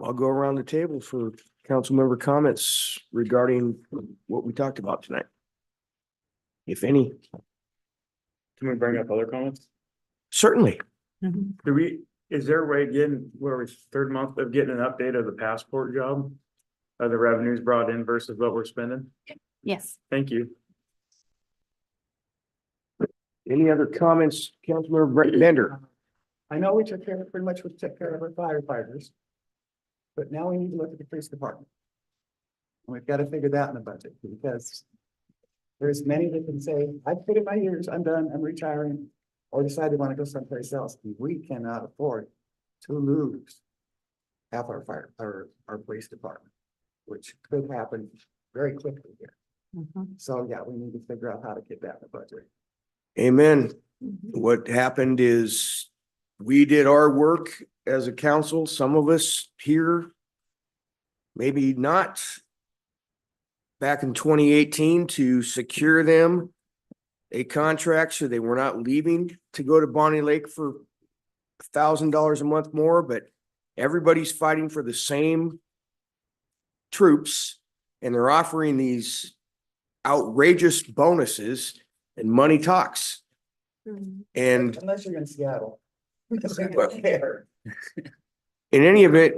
I'll go around the table for council member comments regarding what we talked about tonight. If any. Can we bring up other comments? Certainly. Is there a way getting, where we third month of getting an update of the passport job? Are the revenues brought in versus what we're spending? Yes. Thank you. Any other comments, Councilmember Brett Bender? I know we took care of, pretty much we took care of our firefighters. But now we need to look at the police department. And we've got to figure that in the budget because there's many that can say, I've put in my years, I'm done, I'm retiring, or decide they want to go someplace else. We cannot afford to lose half our our police department, which could happen very quickly here. So yeah, we need to figure out how to get that in the budget. Amen. What happened is we did our work as a council, some of us here, maybe not, back in 2018 to secure them a contract so they were not leaving to go to Bonnie Lake for $1,000 a month more, but everybody's fighting for the same troops and they're offering these outrageous bonuses and money talks. And Unless you're in Seattle. Because we don't care. in any event,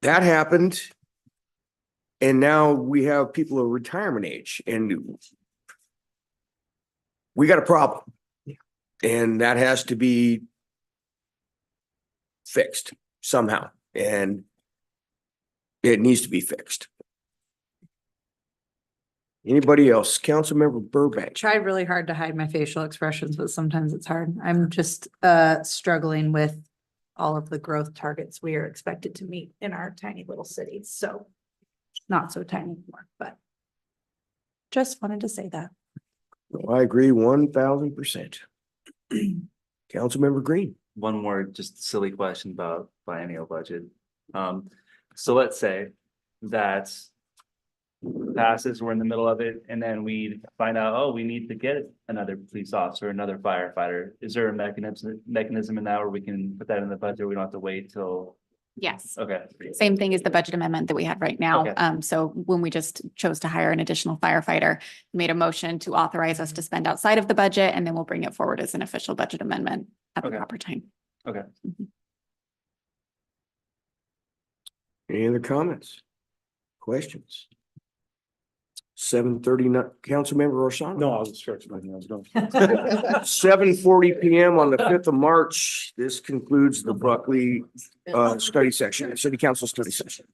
that happened. And now we have people of retirement age and we got a problem. And that has to be fixed somehow. And it needs to be fixed. Anybody else? Councilmember Burbank. Tried really hard to hide my facial expressions, but sometimes it's hard. I'm just struggling with all of the growth targets we are expected to meet in our tiny little cities. So not so tiny anymore, but just wanted to say that. I agree 1,000%. Councilmember Green. One more just silly question about biennial budget. So let's say that passes, we're in the middle of it, and then we find out, oh, we need to get another police officer, another firefighter. Is there a mechanism in that where we can put that in the budget? We don't have to wait till. Yes. Okay. Same thing as the budget amendment that we had right now. Okay. So when we just chose to hire an additional firefighter, made a motion to authorize us to spend outside of the budget, and then we'll bring it forward as an official budget amendment at the Okay. proper time. Okay. Any other comments? Questions? 7:30, Councilmember Roshana. No, I was stretching my hands. Don't. 7:40 PM on the 5th of March. This concludes the Buckley study session, City Council study session.